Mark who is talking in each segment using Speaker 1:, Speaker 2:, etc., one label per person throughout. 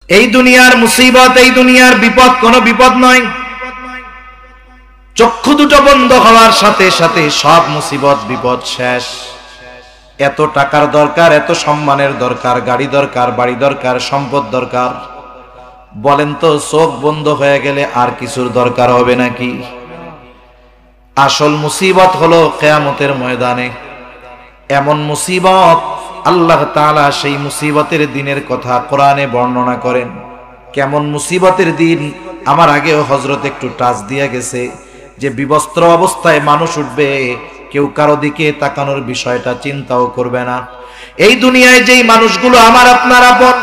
Speaker 1: এই দুনিয়ার মুসিবত, এই দুনিয়ার বিপদ কোনো বিপদ নয়। চক্ষু দুটো বন্ধ হওয়ার সাথে সাথে সব মুসিবত বিপদ শেষ। এত টাকার দরকার, এত সম্মানের দরকার, গাড়ি দরকার, বাড়ি দরকার, সম্পদ দরকার, বলেন তো চোখ বন্ধ হয়ে গেলে আর কিছুর দরকার হবে নাকি? আসল মুসিবত হলো কিয়ামতের ময়দানে। এমন মুসিবত, আল্লাহ তাআলা সেই মুসিবতের দিনের কথা কোরআনে বর্ণনা করেন। কেমন মুসিবতের দিন? আমার আগেও হযরত একটু টাচ দিয়ে গেছে যে বিবস্ত্র অবস্থায় মানুষ উঠবে, কেউ কারো দিকে তাকানোর বিষয়টা চিন্তাও করবে না। এই দুনিয়ায় যেই মানুষগুলো আমার আপনার আপন,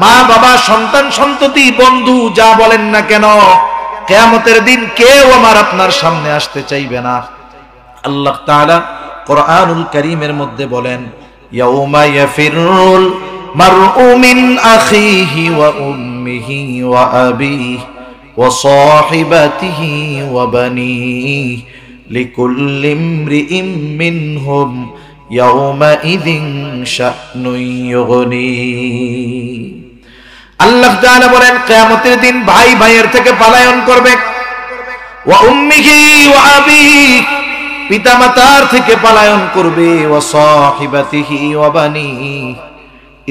Speaker 1: মা বাবা, সন্তান সন্ততি, বন্ধু, যা বলেন না কেন, কিয়ামতের দিন কেউ আমার আপনার সামনে আসতে চাইবে না। আল্লাহ তাআলা কোরআনুল কারীমের মধ্যে বলেন, ইয়াউমা ইয়াফিরুল মারউ মিন আখিহি ওয়া উম্মিহি ওয়া আবিহি ওয়া সাহিবাতিহি ওয়া বানিহি লিকুল্লি ইমরিইম মিনহুম ইয়াউমাইযিন শা'নুন ইউগনি। আল্লাহ তাআলা বলেন, কিয়ামতের দিন ভাই ভাইয়ের থেকে পলায়ন করবে। ওয়া উম্মিহি ওয়া আবিহি, পিতামাতার থেকে পলায়ন করবে। ওয়া সাহিবাতিহি ওয়া বানিহি,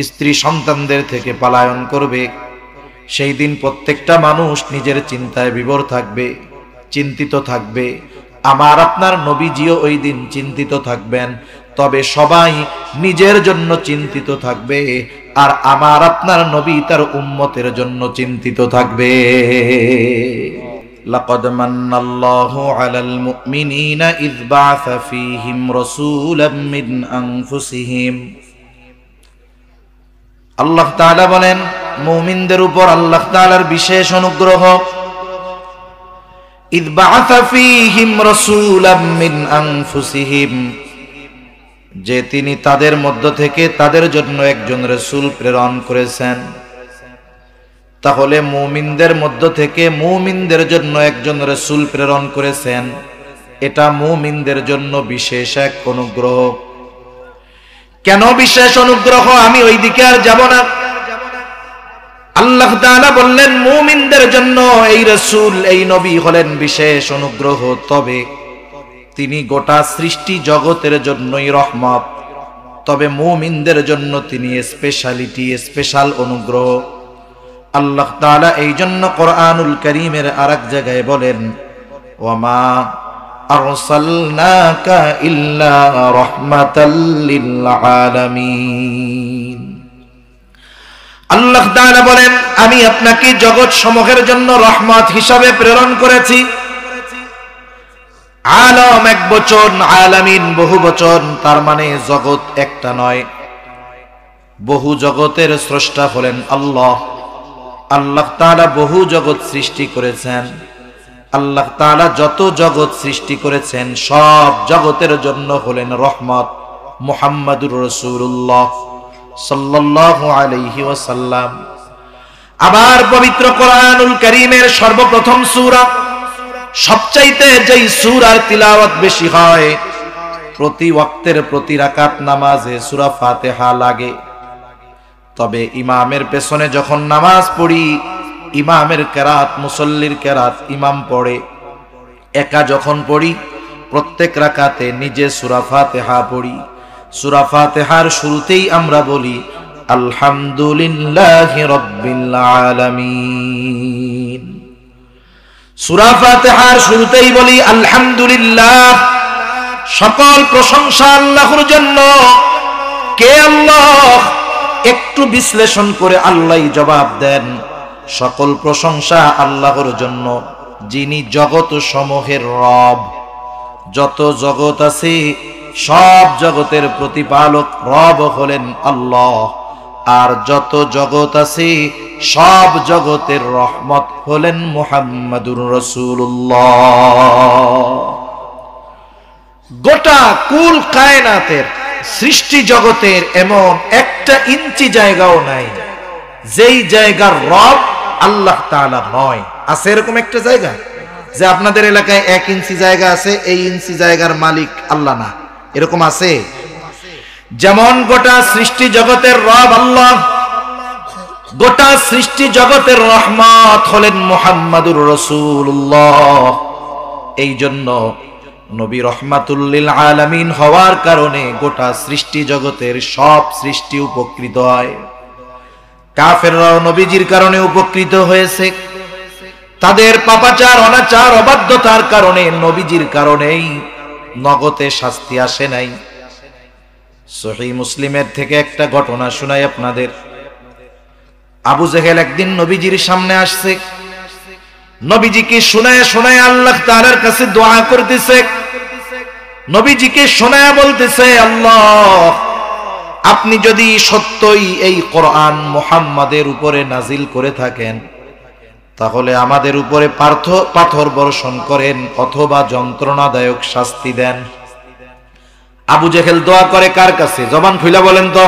Speaker 1: স্ত্রী সন্তানদের থেকে পলায়ন করবে। সেই দিন প্রত্যেকটা মানুষ নিজের চিন্তায় বিভোর থাকবে, চিন্তিত থাকবে। আমার আপনার নবীজিও ওই দিন চিন্তিত থাকবেন, তবে সবাই নিজের জন্য চিন্তিত থাকবে, আর আমার আপনার নবী তার উম্মতের জন্য চিন্তিত থাকবে। লাকাদ মান্নাল্লাহু আলাল মুমিনিনা ইয বা'আসা ফীহিম রাসূলাম মিন আনফুসিহিম। আল্লাহ তাআলা বলেন, মুমিনদের উপর আল্লাহ তাআলার বিশেষ অনুগ্রহ। ইয বা'আসা ফীহিম রাসূলাম মিন আনফুসিহিম, যে তিনি তাদের মধ্য থেকে তাদের জন্য একজন রাসূল প্রেরণ করেছেন। তাহলে মুমিনদের মধ্য থেকে মুমিনদের জন্য একজন রাসূল প্রেরণ করেছেন, এটা মুমিনদের জন্য বিশেষ এক অনুগ্রহ। কেন বিশেষ অনুগ্রহ? আমি ওই দিকে আর যাব না। আল্লাহ তাআলা বললেন, মুমিনদের জন্য এই রাসূল, এই নবী হলেন বিশেষ অনুগ্রহ, তবে তিনি গোটা সৃষ্টি জগতের জন্যই রহমত। তবে মুমিনদের জন্য তিনি স্পেশালিটি, স্পেশাল অনুগ্রহ। আল্লাহ তাআলা এই জন্য কোরআনুল কারীমের আরেক জায়গায় বলেন, ওয়ামা আরসালনাকা ইল্লা রাহমাতাল লিল আলামিন। আল্লাহ তাআলা বলেন, আমি আপনাকে জগৎ সমূহের জন্য রহমত হিসাবে প্রেরণ করেছি। আলম এক বচন, আলামিন বহু বচন, তার মানে জগৎ একটা নয়, বহু জগতের স্রষ্টা হলেন আল্লাহ। আল্লাহ তাআলা বহু জগৎ সৃষ্টি করেছেন। আল্লাহ তাআলা যত জগৎ সৃষ্টি করেছেন সব জগতের জন্য হলেন রহমত। মুহাম্মাদুর রাসূলুল্লাহ সাল্লাল্লাহু আলাইহি ওয়াসাল্লাম। আবার পবিত্র কোরআনুল কারীমের সর্বপ্রথম সূরা, সবচাইতে যেই সূরার তিলাওয়াত বেশি হয়, প্রতি ওয়াক্তের প্রতি রাকাত নামাজে সূরা ফাতিহা লাগে। তবে ইমামের পেছনে যখন নামাজ পড়ি, ইমামের কেরাত, মুসল্লির কেরাত ইমাম পড়ে, একা যখন পড়ি প্রত্যেক রাকাতে নিজে সূরা ফাতিহা পড়ি। সূরা ফাতিহার শুরুতেই আমরা বলি আলহামদুলিল্লাহি রাব্বিল আলামিন। সূরা ফাতিহার শুরুতেই বলি আলহামদুলিল্লাহ, সকল প্রশংসা আল্লাহর জন্য। কে আল্লাহ? একটু বিশ্লেষণ করে আল্লাহই জবাব দেন, সকল প্রশংসা আল্লাহর জন্য, যিনি জগৎ সমূহের রব। যত জগৎ আছে সব জগতের প্রতিপালক রব হলেন আল্লাহ, আর যত জগৎ আছে সব জগতের রহমত হলেন মুহাম্মাদুর রাসূলুল্লাহ। গোটা কুল কায়নাতের সৃষ্টি জগতের এমন একটা ইঞ্চি জায়গাও নাই যেই জায়গার রব আল্লাহ তাআলা নয়। আছে এরকম একটা জায়গা যে আপনাদের এলাকায় 1 ইঞ্চি জায়গা আছে, এই ইঞ্চি জায়গার মালিক আল্লাহ না? এরকম আছে? যেমন গোটা সৃষ্টি জগতের রব আল্লাহ, গোটা সৃষ্টি জগতের রহমত হলেন মুহাম্মাদুর রাসূলুল্লাহ। এই জন্য নবী রহমাতুল লিল আলামিন হওয়ার কারণে গোটা সৃষ্টি জগতের সব সৃষ্টি উপকৃত হয়। কাফেররাও নবীজির কারণে উপকৃত হয়েছে। তাদের পাপাচার, অনাচার, অবাধ্যতার কারণে নবীজির কারণেই নগদে শাস্তি আসে নাই। সহিহ মুসলিমের থেকে একটা ঘটনা শোনাই আপনাদের। আবু জেহেল একদিন নবীজির সামনে আসছে, নবীজিকে শোনায় শোনায় আল্লাহ তাআলার কাছে দোয়া করতেছে। নবীজিকে শোনায় বলতেছে, আল্লাহ আপনি যদি সত্যই এই কোরআন মুহাম্মাদের উপরে নাজিল করে থাকেন, তাহলে আমাদের উপরে পাথর বর্ষণ করেন অথবা যন্ত্রণাদায়ক শাস্তি দেন। আবু জেহেল দোয়া করে কার কাছে? জবান খুলে বলেন তো।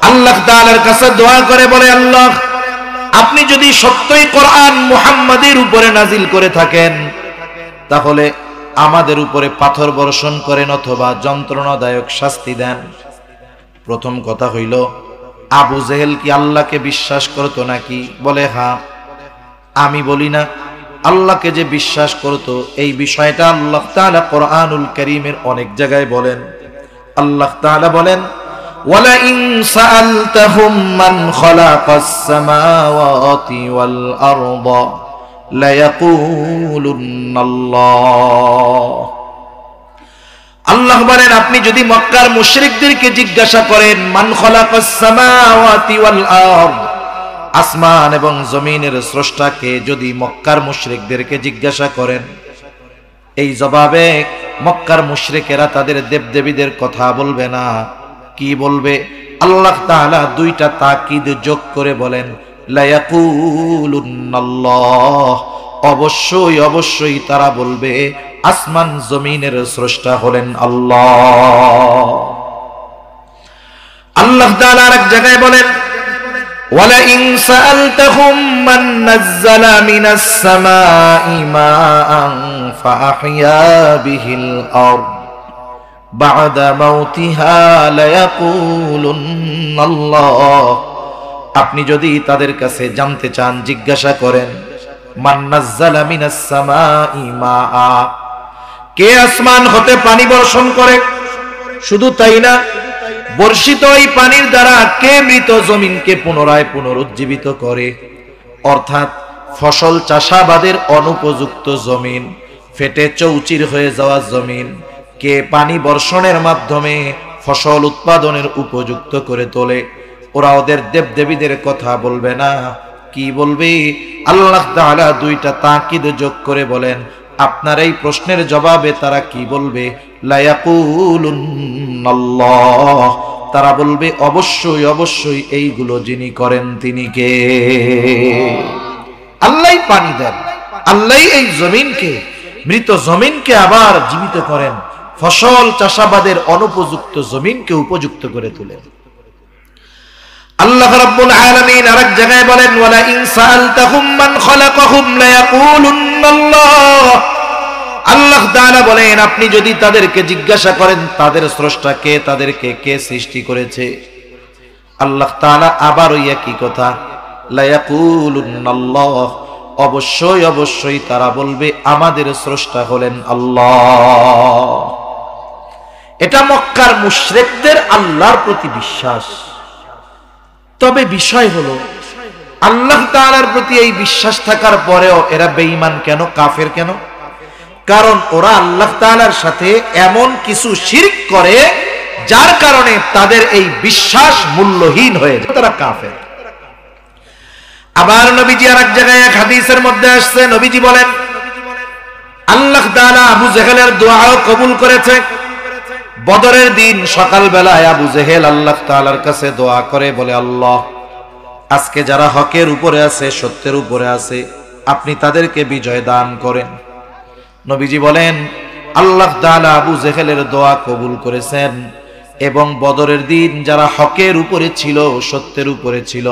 Speaker 1: আল্লাহ তাআলার কাছে দোয়া করে, বলে আল্লাহ আপনি যদি সত্যই কোরআন মুহাম্মাদের উপরে নাজিল করে থাকেন, তাহলে আমাদের উপরে পাথর বর্ষণ করেন অথবা যন্ত্রণাদায়ক শাস্তি দেন। প্রথম কথা হইল, আবু জেহেল কি আল্লাহকে বিশ্বাস করতো নাকি? বলে হ্যাঁ। আমি বলি না। আল্লাহকে যে বিশ্বাস করতো, এই বিষয়টা আল্লাহ তাআলা কোরআনুল কারীমের অনেক জায়গায় বলেন। আল্লাহ তাআলা বলেন, ওয়ালা ইন সাআলতাহুম মান খালাকাস সামাওয়াতি ওয়াল আরদা লা ইয়াকুলুন্নাল্লাহ। আল্লাহ বলেন, আপনি যদি মক্কার মুশরিকদেরকে জিজ্ঞাসা করেন, মান খালাকাস সামাওয়াতি ওয়াল আরদ, আসমান এবং জমিনের স্রষ্টাকে যদি মক্কার মুশরিকদেরকে জিজ্ঞাসা করেন, এই জবাবে মক্কার মুশরিকেরা তাদের দেবদেবীদের কথা বলবে না। কি বলবে? আল্লাহ তাআলা দুইটা তাকিদ যোগ করে বলেন, লা ইয়াকুলুন্নাল্লাহ, অবশ্যই অবশ্যই তারা বলবে আসমান জমিনের স্রষ্টা হলেন আল্লাহ। আল্লাহ তাআলা আরেক জায়গায় বলেন, ওয়ালা ইন সাআলতাহুম মান নাযালা মিনাস সামাই মাআন ফাআহইয়া বিহিল আরদ বা'দা মাউতিহা লা ইয়াকুলুন্নাল্লাহ। আপনি যদি তাদের কাছে জানতে চান, জিজ্ঞাসা করেন, মান নাযালা মিনাস সামাই মাআ, কে আসমান হতে পানি বর্ষণ করে? শুধু তাই না, বর্ষিত এই পানির দ্বারা কে মৃত জমিনকে পুনরায় পুনরুজ্জীবিত করে? অর্থাৎ ফসল চাষাবাদের অনুপযুক্ত জমিন, ফেটে চৌচির হয়ে যাওয়া জমিন কে পানি বর্ষণের মাধ্যমে ফসল উৎপাদনের উপযুক্ত করে তোলে? ওরা ওদের দেবদেবীদের কথা বলবে না। কি বলবে? আল্লাহ তাআলা দুইটা তাকিদ যোগ করে বলেন, আপনার এই প্রশ্নের জবাবে তারা কি বলবে? লা ইয়াকুলুন্নাল্লাহ, তারা বলবে অবশ্যই অবশ্যই এইগুলো যিনি করেন তিনি কে? আল্লাহই পানি দেন, আল্লাহই এই জমিনকে, মৃত জমিনকে আবার জীবিত করেন, ফসল চাষাবাদের অনুপযুক্ত জমিনকে উপযুক্ত করে তোলেন। আল্লাহ রাব্বুল আলামিন আরেক জায়গায় বলেন, ওয়ালা ইন সাআলতাহুম মান খালাকাহুম লা ইয়াকুলুন্নাল্লাহ। আল্লাহ তাআলা বলেন, আপনি যদি তাদেরকে জিজ্ঞাসা করেন তাদের স্রষ্টা কে, তাদেরকে কে সৃষ্টি করেছে, আল্লাহ তাআলা আবার ওই একই কথা, লা ইয়াকুলুন্নাল্লাহ, অবশ্যই অবশ্যই তারা বলবে আমাদের স্রষ্টা হলেন আল্লাহ। এটা মক্কার মুশরিকদের আল্লাহর প্রতি বিশ্বাস। তবে বিষয় হলো, আল্লাহ তাআলার প্রতি এই বিশ্বাস থাকার পরেও এরা বেঈমান কেন, কাফের কেন? কারণ ওরা আল্লাহ তাআলার সাথে এমন কিছু শিরক করে যার কারণে তাদের এই বিশ্বাস মূল্যহীন হয়ে যায়, তারা কাফের। আবার নবীজি আরেক জায়গায় এক হাদিসের মধ্যে আসছে, নবীজি বলেন, আল্লাহ তাআলা আবু জেহেলের দোয়াও কবুল করেছে। বদরের দিন সকাল বেলায় আবু জেহেল আল্লাহ তাআলার কাছে দোয়া করে, বলে আল্লাহ আজকে যারা হকের উপরে আছে, সত্যের উপরে আছে, আপনি তাদেরকে বিজয় দান করেন। নবীজি বলেন, আল্লাহ তাআলা আবু জেহেলের দোয়া কবুল করেছেন এবং বদরের দিন যারা হকের উপরে ছিল, সত্যের উপরে ছিল,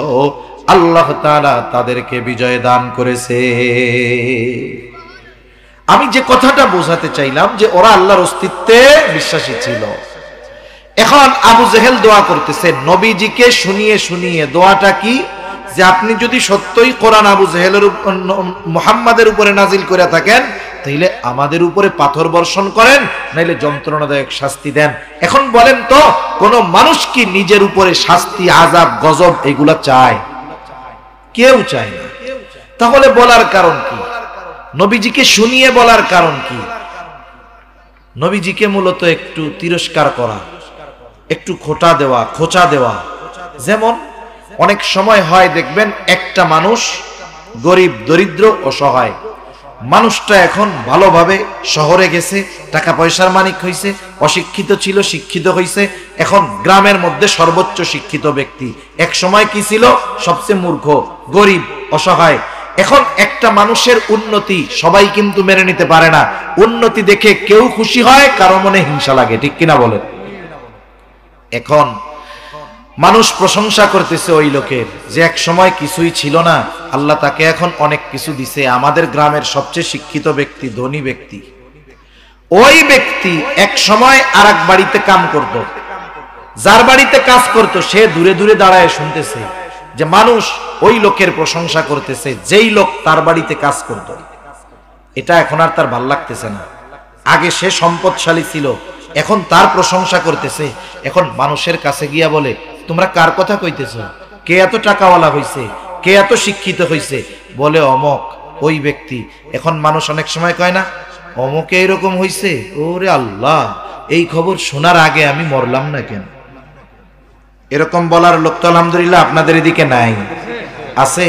Speaker 1: আল্লাহ তাআলা তাদেরকে বিজয় দান করেছে। আমি যে কথাটা বোঝাতে চাইলাম যে ওরা আল্লাহর অস্তিত্বে বিশ্বাসী ছিল। এখন আবু জেহেল দোয়া করতেছে, নবীজিকে শুনিয়ে শুনিয়ে। দোয়াটা কি? যে আপনি যদি সত্যই কোরআন আবু জেহেলের মুহাম্মাদের উপরে নাজিল করে থাকেন তাইলে আমাদের উপরে পাথর বর্ষণ করেন, নাইলে যন্ত্রণাদায়ক শাস্তি দেন। এখন বলেন তো, কোন মানুষ কি নিজের উপরে শাস্তি, আযাব, গজব এগুলা চায়? কেউ চায় না। তাহলে বলার কারণ কি? নবীজিকে শুনিয়ে বলার কারণ কি? নবীজিকে মূলত একটু তিরস্কার করা, একটু খোঁচা দেওয়া। যেমন অনেক সময় হয় দেখবেন, একটা মানুষ গরিব, দরিদ্র, অসহায় মানুষটা এখন ভালোভাবে শহরে গেছে, টাকা পয়সার মালিক হইছে, অশিক্ষিত ছিল, শিক্ষিত হইছে, এখন গ্রামের মধ্যে সর্বোচ্চ শিক্ষিত ব্যক্তি। এক সময় কি ছিল? সবচেয়ে মূর্খ, গরিব, অসহায়। এখন একটা মানুষের উন্নতি সবাই কিন্তু মেনে নিতে পারে না। উন্নতি দেখে কেউ খুশি হয়, কারো মনে হিংসা লাগে, ঠিক কিনা বলেন? এখন মানুষ প্রশংসা করতেছে ওই লোকের, যে এক সময় কিছুই ছিল না, আল্লাহ তাকে এখন অনেক কিছু দিছে। আমাদের গ্রামের সবচেয়ে শিক্ষিত ব্যক্তি, ধনী ব্যক্তি, ওই ব্যক্তি এক সময় আর এক বাড়িতে কাম করত, যার বাড়িতে কাজ করত সে দূরে দূরে দাঁড়ায় শুনতেছে যে মানুষ ওই লোকের প্রশংসা করতেছে, যেই লোক তার বাড়িতে কাজ করত। এটা এখন আর তার ভাল লাগতেছে না। আগে সে সম্পদশালী ছিল, এখন তার প্রশংসা করতেছে। এখন মানুষের কাছে গিয়া বলে, তোমরা কার কথা কইতেছ? কে এত টাকাওয়ালা হইছে? কে এত শিক্ষিত হইছে? বলে অমক, ওই ব্যক্তি। এখন মানুষ অনেক সময় কয় না, অমকে এরকম হইছে, ওরে আল্লাহ, এই খবর শোনার আগে আমি মরলাম না কেন? এরকম বলার লোক তো আলহামদুলিল্লাহ আপনাদের এদিকে নাই, আছে?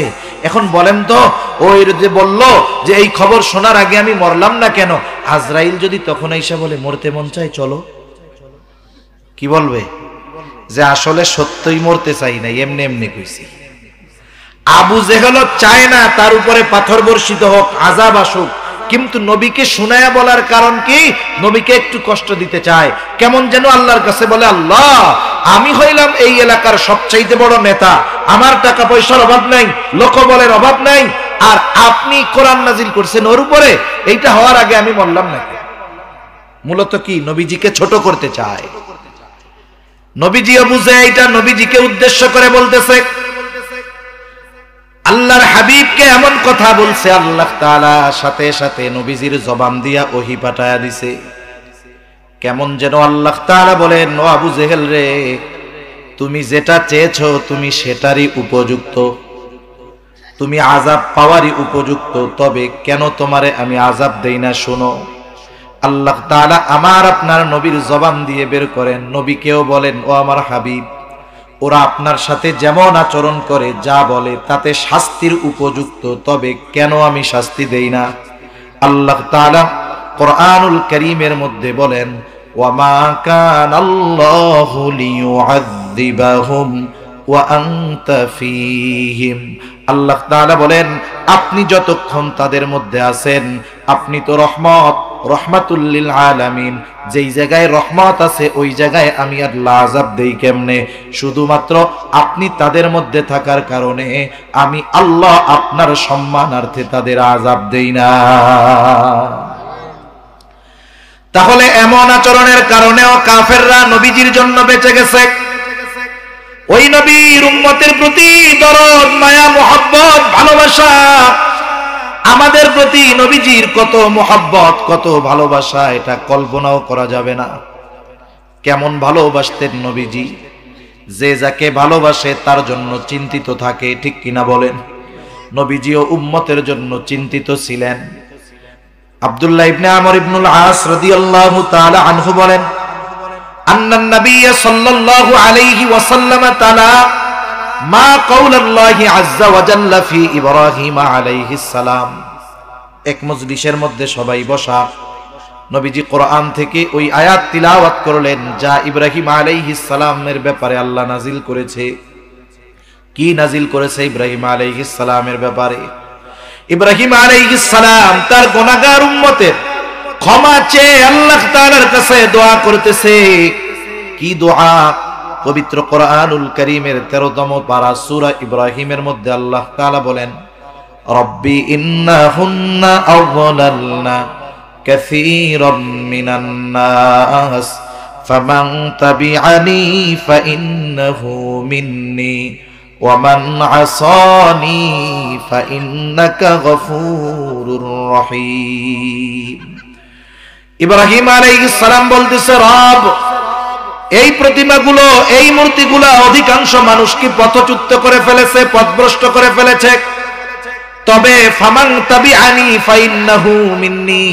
Speaker 1: এখন বলেন তো, ওই যে বলল যে এই খবর শোনার আগে আমি মরলাম না কেন, আজরাইল যদি তখন আইসা বলে মরতে মন চাই, চলো, কি বলবে? যে আসলে সত্যই মরতে চাই না, এমনি এমনি কইছি। আবু জেহেল চায় না তার উপরে পাথর বর্ষিত হোক, আযাব আসুক, কিন্তু নবীকে শুনায়া বলার কারণ কি? নবীকে একটু কষ্ট দিতে চায়। কেমন যেন আল্লাহর কাছে বলে, আল্লাহ, আমি হইলাম এই এলাকার সবচাইতে বড় নেতা, আমার টাকা পয়সার অভাব নাই, লোকবলের অভাব নাই, আর আপনি কোরআন নাজিল করছেন ওর উপরে, এইটা হওয়ার আগে আমি মরলাম না। মূলত কি? নবীজিকে ছোট করতে চায়। নবীজিও বুঝে এটা, নবীজিকে উদ্দেশ্য করে বলতেছে। আল্লাহর হাবিবকে এমন কথা বলছে, আল্লাহ তাআলা সাথে সাথে নবীজির জবান দিয়া ওহী পাঠায়া দিছে। কেমন যেন আল্লাহ তাআলা বলেন, ও আবু জেহেল রে, তুমি যেটা চেয়েছো তুমি সেটারই উপযুক্ত, তুমি আযাব পাওয়ারই উপযুক্ত, তবে কেন তোমারে আমি আযাব দেই না শোনো। আল্লাহ তাআলা আমার আপনার নবীর জবান দিয়ে বের করেন, নবীকেও বলেন, ও আমার হাবিব, ওরা আপনার সাথে যেমন আচরণ করে, যা বলে তাতে শাস্তির উপযুক্ত, তবে কেন আমি শাস্তি দেই না। আল্লাহ তাআলা কোরআনুল কারীমের মধ্যে বলেন, ওয়ামা কানাল্লাহু লিয়ুআযযিবাহুম ওয়া আনতা ফীহিম। আল্লাহ তাআলা বলেন, আপনি যতক্ষণ তাদের মধ্যে আছেন, আপনি তো রহমাতুল লিল আলামিন। যেই জায়গায় রহমত আছে ওই জায়গায় আমি আল্লাহ আযাব দেই কেমনে? শুধুমাত্র আপনি তাদের মধ্যে থাকার কারণে আমি আল্লাহ আপনার সম্মানার্থে তাদের আযাব দেই না। তাহলে এমন আচরণের কারণেও কাফেররা নবীজির জন্য বেঁচে গেছে। ওই নবীর উম্মতের প্রতি দরদ, মায়া, মুহাব্বত, ভালোবাসা, আমাদের প্রতি নবীজির কত মুহাব্বত, কত ভালোবাসা, এটা কল্পনাও করা যাবে না। কেমন ভালোবাসতেন নবীজি, যে যাকে ভালোবাসে তার জন্য চিন্তিত থাকে, ঠিক কিনা বলেন? নবীজিও উম্মতের জন্য চিন্তিত ছিলেন। আব্দুল্লাহ ইবনে আমর ইবনুল আস রাদিয়াল্লাহু তাআলা আনহু বলেন, আন্নান নবী সাল্লাল্লাহু আলাইহি ওয়াসাল্লাম তাআলা মা কাউলাল্লাহি আযজা ওয়া জাল্লা ফি ইব্রাহিম আলাইহিস সালাম। এক মজলিসের মধ্যে সবাই বসা, নবীজি কোরআন থেকে ওই আয়াত তিলাওয়াত করলেন যা ইব্রাহিম আলাইহিস সালামের ব্যাপারে আল্লাহ নাজিল করেছে। কি নাজিল করেছে ইব্রাহিম আলাইহিস সালামের ব্যাপারে? ইব্রাহিম আলাইহিস সালাম তার গুনাহগার উম্মতের ক্ষমা চেয়ে আল্লাহ তাআলার কাছে দোয়া করতেছে। কি দোয়া? পবিত্র কোরআনুল কারীমের 13তম পারা সূরা ইব্রাহিমের মধ্যে আল্লাহ তাআলা বলেন, রব্বি ইন্নাহুন্না আযলালনা কাসীরাম মিনান নাস ফামান তাবিআনি ফাইন্নাহু মিন্নি ومن عصاني فإنك غفور رحيم। ইব্রাহিম আলাইহিস সালাম বলতেছে, রব এই প্রতিমাগুলো, এই মূর্তিগুলো অধিকাংশ মানুষকে পথচ্যুত করে ফেলেছে, পথভ্রষ্ট করে ফেলেছে। তবে ফামান তাবিআনি ফাইন্নাহু মিন্নি,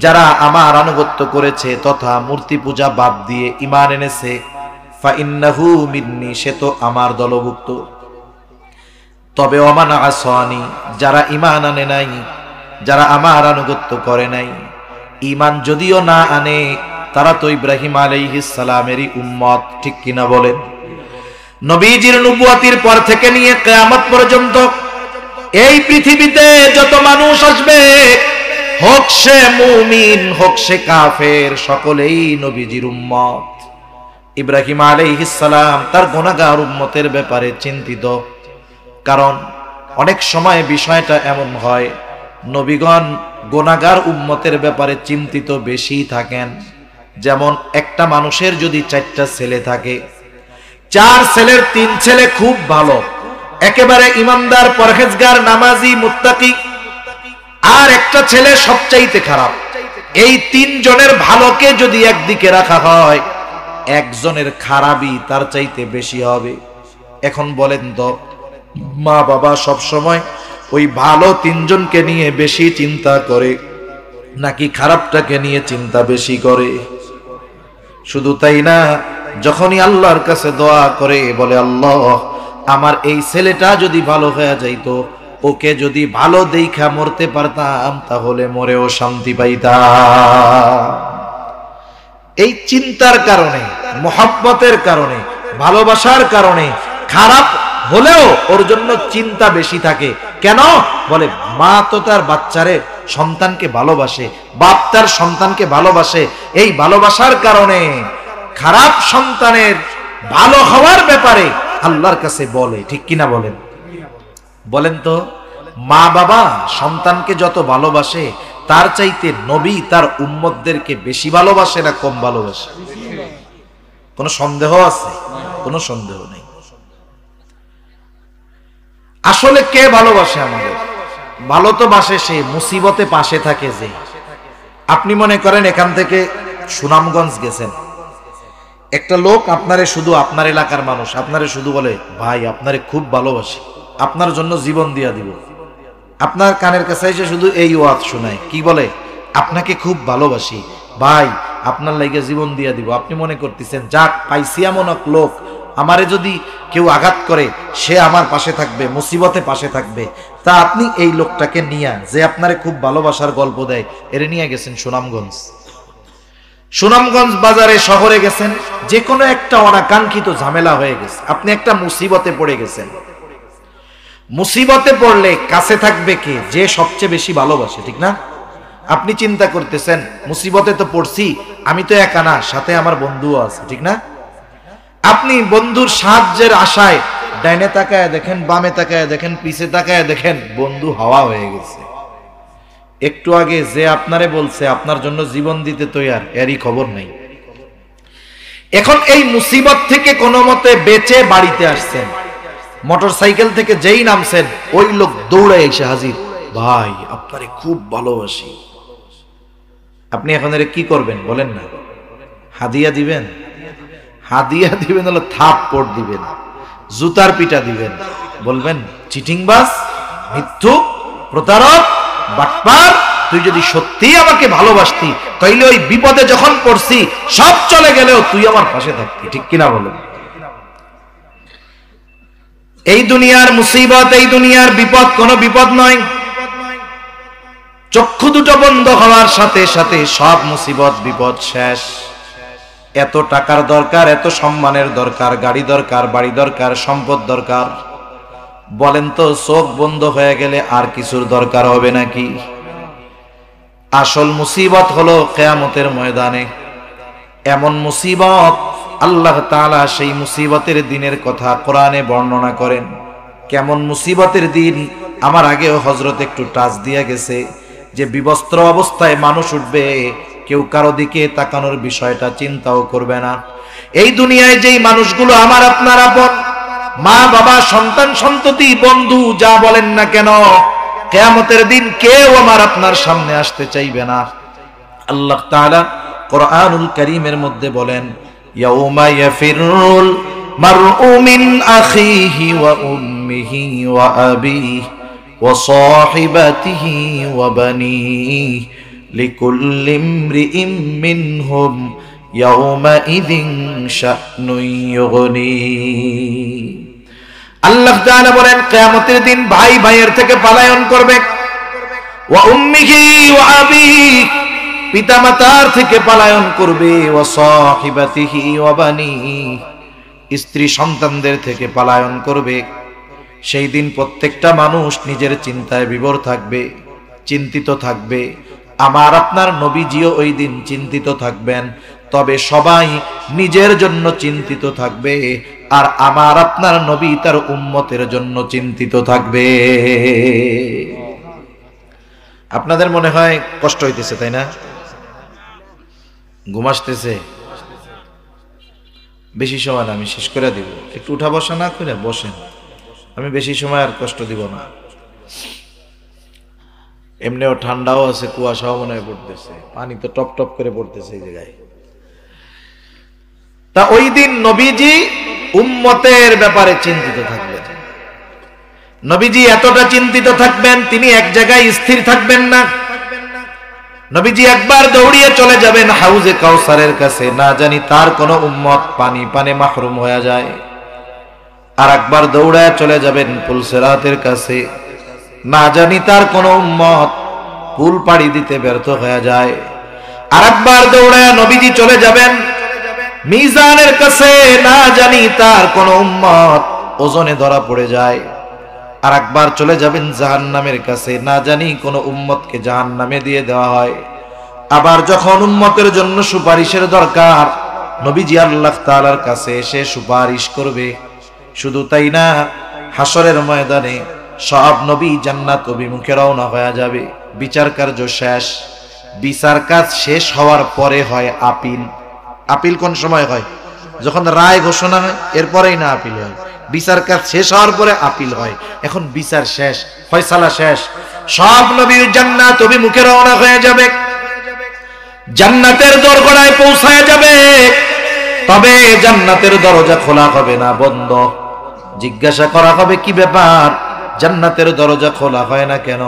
Speaker 1: যারা আমার আনুগত্য করেছে তথা মূর্তি পূজা বাদ দিয়ে ঈমান এনেছে, ফাইন্নাহু মিন্নি, সে তো আমার দলভুক্ত। তবে ওমান আসানি, যারা ঈমান আনে নাই, যারা আমার আনুগত্য করে নাই, ঈমান যদিও না আনে, তারা তো ইব্রাহিম আলাইহিস সালামেরই উম্মত, ঠিক কিনা বলেন? নবীজির নবুয়তির পর থেকে নিয়ে কিয়ামত পর্যন্ত এই পৃথিবীতে যত মানুষ আসবে, হোক সে মুমিন হোক সে কাফের, সকলেই নবীজির উম্মত। ইব্রাহিম আলাইহিস সালাম তার গুনাহগার উম্মতের ব্যাপারে চিন্তিত, কারণ অনেক সময় বিষয়টা এমন হয়, নবীগণ গুনাহগার উম্মতের ব্যাপারে চিন্তিত বেশি থাকেন। যেমন একটা মানুষের যদি 4টা ছেলে থাকে, 4 ছেলের 3 ছেলে খুব ভালো, একেবারে ইমানদার, পরহেজগার, নামাজি, মুত্তাকি, আর একটা ছেলে সবচাইতে খারাপ। এই 3 জনের ভালোকে যদি একদিকে রাখা হয়, একজনের খারাপই তার চাইতে বেশি হবে। এখন বলেন তো, মা বাবা সব সময় ওই ভালো 3 জনকে নিয়ে বেশি চিন্তা করে নাকি খারাপটাকে নিয়ে চিন্তা বেশি করে? শুধু তাই না, যখনই আল্লাহর কাছে দোয়া করে বলে, আল্লাহ আমার এই ছেলেটা যদি ভালো হয়ে যাইতো, ওকে যদি ভালো দেখা মরতে পারতাম, তাহলে মরেও শান্তি পাইতাম। এই চিন্তার কারণে, মহব্বতের কারণে, ভালোবাসার কারণে খারাপ হলেও ওর জন্য চিন্তা বেশি থাকে। কেন? বলে মা তো তার বাচ্চারে, সন্তানকে ভালোবাসে, বাপ তার সন্তানকে ভালোবাসে। এই ভালোবাসার কারণে খারাপ সন্তানের ভালো হওয়ার ব্যাপারে আল্লাহর কাছে বলে, ঠিক কিনা বলেন? বলেন তো, মা বাবা সন্তানকে যত ভালোবাসে, তার চাইতে নবী তার উম্মতদেরকে বেশি ভালোবাসে না কম ভালোবাসে? কোনো সন্দেহ আছে? কোনো সন্দেহ নেই। আসলে কে ভালোবাসে আমাদের? ভালো তো বাসে সে, মুসিবতে পাশে থাকে যে। আপনি মনে করেন এখান থেকে সুনামগঞ্জ গেছেন, একটা লোক আপনারে, শুধু আপনার এলাকার মানুষ আপনারে শুধু বলে, ভাই আপনারে খুব ভালোবাসি, আপনার জন্য জীবন দিয়া দিব। আপনার কানের কাছে এসে শুধু এই ওয়াজ শোনায়, কি বলে? আপনাকে খুব ভালোবাসি ভাই, আপনার লাইগে জীবন দিয়া দিব। আপনি মনে করতেছেন, যাক পাইছি এমন এক লোক, আমারে যদি কেউ আঘাত করে সে আমার পাশে থাকবে, মুসিবতে পাশে থাকবে। তা আপনি এই লোকটাকে নিয়ে, যে আপনারে খুব ভালোবাসার গল্প দেয়, এর নিয়ে গেছেন সুনামগঞ্জ। সুনামগঞ্জ বাজারে, শহরে গেছেন, যে কোনো একটা অনাকাঙ্ক্ষিত ঝামেলা হয়ে গেছে, আপনি একটা মুসিবতে পড়ে গেছেন। মুসিবতে পড়লে কাছে থাকবে কে? যে সবচেয়ে বেশি ভালোবাসে, ঠিক না? আপনি চিন্তা করতেছেন, মুসিবতে তো পড়ছি, আমি তো একা না, সাথে আমার বন্ধুও আছে, ঠিক না? আপনি বন্ধুর সাহায্যের আশায় ডাইনে তাকায় দেখেন, বামে তাকায় দেখেন, পিছে তাকায় দেখেন, বন্ধু হাওয়া হয়ে গেছে। একটু আগে যে আপনারে বলছে আপনার জন্য জীবন দিতে তৈয়ার, এরই খবর নেই। এখন এই মুসিবত থেকে কোনো মতে বেঁচে বাড়িতে আসছেন, মোটর সাইকেল থেকে যেই নামছেন, ওই লোক দৌড়ে এসে হাজির, ভাই আপনারে খুব ভালোবাসি। আপনি এখন এর কি করবেন বলেন না? হাদিয়া দিবেন? হাদিয়া দিবেন হলো থাপ্পড় দিবেন, জুতার পিটা দিবেন, বলবেন চিটিংবাজ, মিথ্যুক, প্রতারক, বাটপার, তুই যদি সত্যিই আমাকে ভালোবাসতি, তাইলে ওই বিপদে যখন পড়ছি সব চলে গেলেও তুই আমার পাশে থাকতি, ঠিক কিনা বলেন? এই দুনিয়ার মুসিবত, এই দুনিয়ার বিপদ কোনো বিপদ নয়। চক্ষু দুটো বন্ধ হওয়ার সাথে সাথে সব মুসিবত বিপদ শেষ। এত টাকার দরকার, এত সম্মানের দরকার, গাড়ি দরকার, বাড়ি দরকার, সম্পদ দরকার, বলেন তো চোখ বন্ধ হয়ে গেলে আর কিছুর দরকার হবে নাকি? আসল মুসিবত হলো কিয়ামতের ময়দানে। এমন মুসিবত, আল্লাহ তাআলা সেই মুসিবতের দিনের কথা কোরআনে বর্ণনা করেন। কেমন মুসিবতের দিন? আমার আগেও হযরত একটু টাচ দিয়ে গেছে, যে বিবস্ত্র অবস্থায় মানুষ উঠবে, কেউ কারো দিকে তাকানোর বিষয়টা চিন্তাও করবে না। এই দুনিয়ায় যেই মানুষগুলো আমার আপনার আপন, মা বাবা, সন্তান সন্ততি, বন্ধু, যা বলেন না কেন, কিয়ামতের দিন কেউ আমার আপনার সামনে আসতে চাইবে না। আল্লাহ তাআলা কোরআনুল কারীমের মধ্যে বলেন, ইয়াউমা ইয়াফিরুল মারউ মিন আখিহি ওয়া উম্মিহি ওয়া আবিহি ওয়া সাহিবাতিহি ওয়া বানিহি লিকুল্লি ইমরিইম মিনহুম ইয়াউমাইযিন শা'নুন ইউগনি। আল্লাহ তাআলা বলেন, কিয়ামতের দিন ভাই ভাইয়ের থেকে পলায়ন করবে। ওয়া উম্মিহি ওয়া আবিহি, পিতামাতার থেকে পলায়ন করবে। ওয়া সাহিবাতিহি ওয়া বানিহি, স্ত্রী সন্তানদের থেকে পলায়ন করবে। সেই দিন প্রত্যেকটা মানুষ নিজের চিন্তায় বিভোর থাকবে, চিন্তিত থাকবে। আমার আপনার নবীজিও ওই দিন চিন্তিত থাকবেন, তবে সবাই নিজের জন্য চিন্তিত থাকবে, আর আমার আপনার নবী তার উম্মতের জন্য চিন্তিত থাকবে। আপনাদের মনে হয় কষ্ট হইতেছে, তাই না? ঘুম আসতেছে? বেশি সময় না, আমি শেষ করে দিব। একটু উঠা বসা না করে বসেন, আমি বেশি সময় আর কষ্ট দিব না। এমনিও ঠান্ডাও আছে, কুয়াশাও মনে হয় পড়তেছে, পানি তো টপ টপ করে পড়তেছে এই জায়গায়। তা ওই দিন নবীজি উম্মতের ব্যাপারে চিন্তিত থাকবেন। নবীজি এতটা চিন্তিত থাকবেন, তিনি এক জায়গায় স্থির থাকবেন না। নবীজি একবার দৌড়িয়ে চলে যাবেন হাউজে কাউসারের কাছে, না জানি তার কোন উম্মত পানি পানে মাহরুম হয়ে যায়। আর একবার দৌড়ায় চলে যাবেন পুলসিরাতের কাছে, না জানি তার কোন উম্মত পুল পাড়ি দিতে ব্যর্থ হয়ে যায়। আর একবার দৌড়ায় নবীজি চলে যাবেন মিজানের কাছে, না জানি তার কোন উম্মত ওজনে ধরা পড়ে যায়। আর একবার চলে যাবেন জাহান্নামের কাছে, না জানি কোন উম্মতকে জাহান্নামে দিয়ে দেওয়া হয়। আবার যখন উম্মতের জন্য সুপারিশের দরকার, নবীজি আল্লাহ তাআলার কাছে এসে সুপারিশ করবে। শুধু তাই না, হাসরের ময়দানে সব নবী জান্নাত অভিমুখে রওনা হয়ে যাবে। বিচার কার্য শেষ। বিচার কাজ শেষ হওয়ার পরে হয় আপিল। আপিল কোন সময় হয়? যখন রায় ঘোষণা হয়, এরপরেই না আপিল হয়। বিচার কাজ শেষ হওয়ার পরে আপিল হয়। এখন বিচার শেষ, ফয়সালা শেষ, সব নবী জান্নাত অভিমুখে রওনা হয়ে যাবে, জান্নাতের দরগড়ায় পৌঁছায় যাবে। তবে জান্নাতের দরজা খোলা হবে না, বন্ধ। জিজ্ঞাসা করা হবে, কি ব্যাপার, জান্নাতের দরজা খোলা হয় না কেন?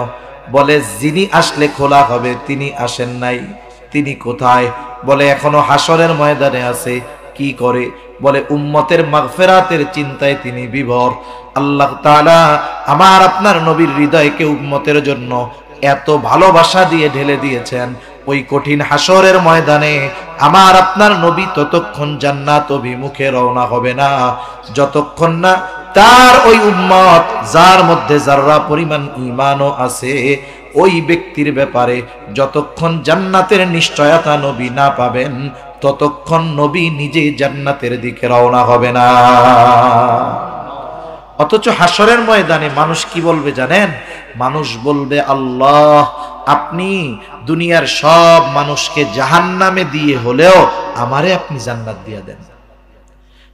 Speaker 1: বলে, যিনি আসলে খোলা হবে তিনি আসেন নাই। তিনি কোথায়? বলে, এখনো হাসরের ময়দানে আছে। কি করে? বলে, উম্মতের মাগফিরাতের চিন্তায় তিনি বিভোর। আল্লাহ তাআলা আমার আপনার নবীর হৃদয়কে উম্মতের জন্য এত ভালোবাসা দিয়ে ঢেলে দিয়েছেন, ওই কঠিন হাসরের ময়দানে আমার আপনার নবী ততক্ষণ জান্নাত অভিমুখে রওনা হবে না, যতক্ষণ না তার ওই উম্মত, যার মধ্যে যারা পরিমাণ ঈমানও আছে, ওই ব্যক্তির ব্যাপারে যতক্ষণ জান্নাতের নিশ্চয়তা নবী না পাবেন, ততক্ষণ নবী নিজে জান্নাতের দিকে রওনা হবে না। অথচ হাসরের ময়দানে মানুষ কি বলবে জানেন? মানুষ বলবে, আল্লাহ, আপনি দুনিয়ার সব মানুষকে জাহান্নামে দিয়ে হলেও আমারে আপনি জান্নাত দিয়ে দেন।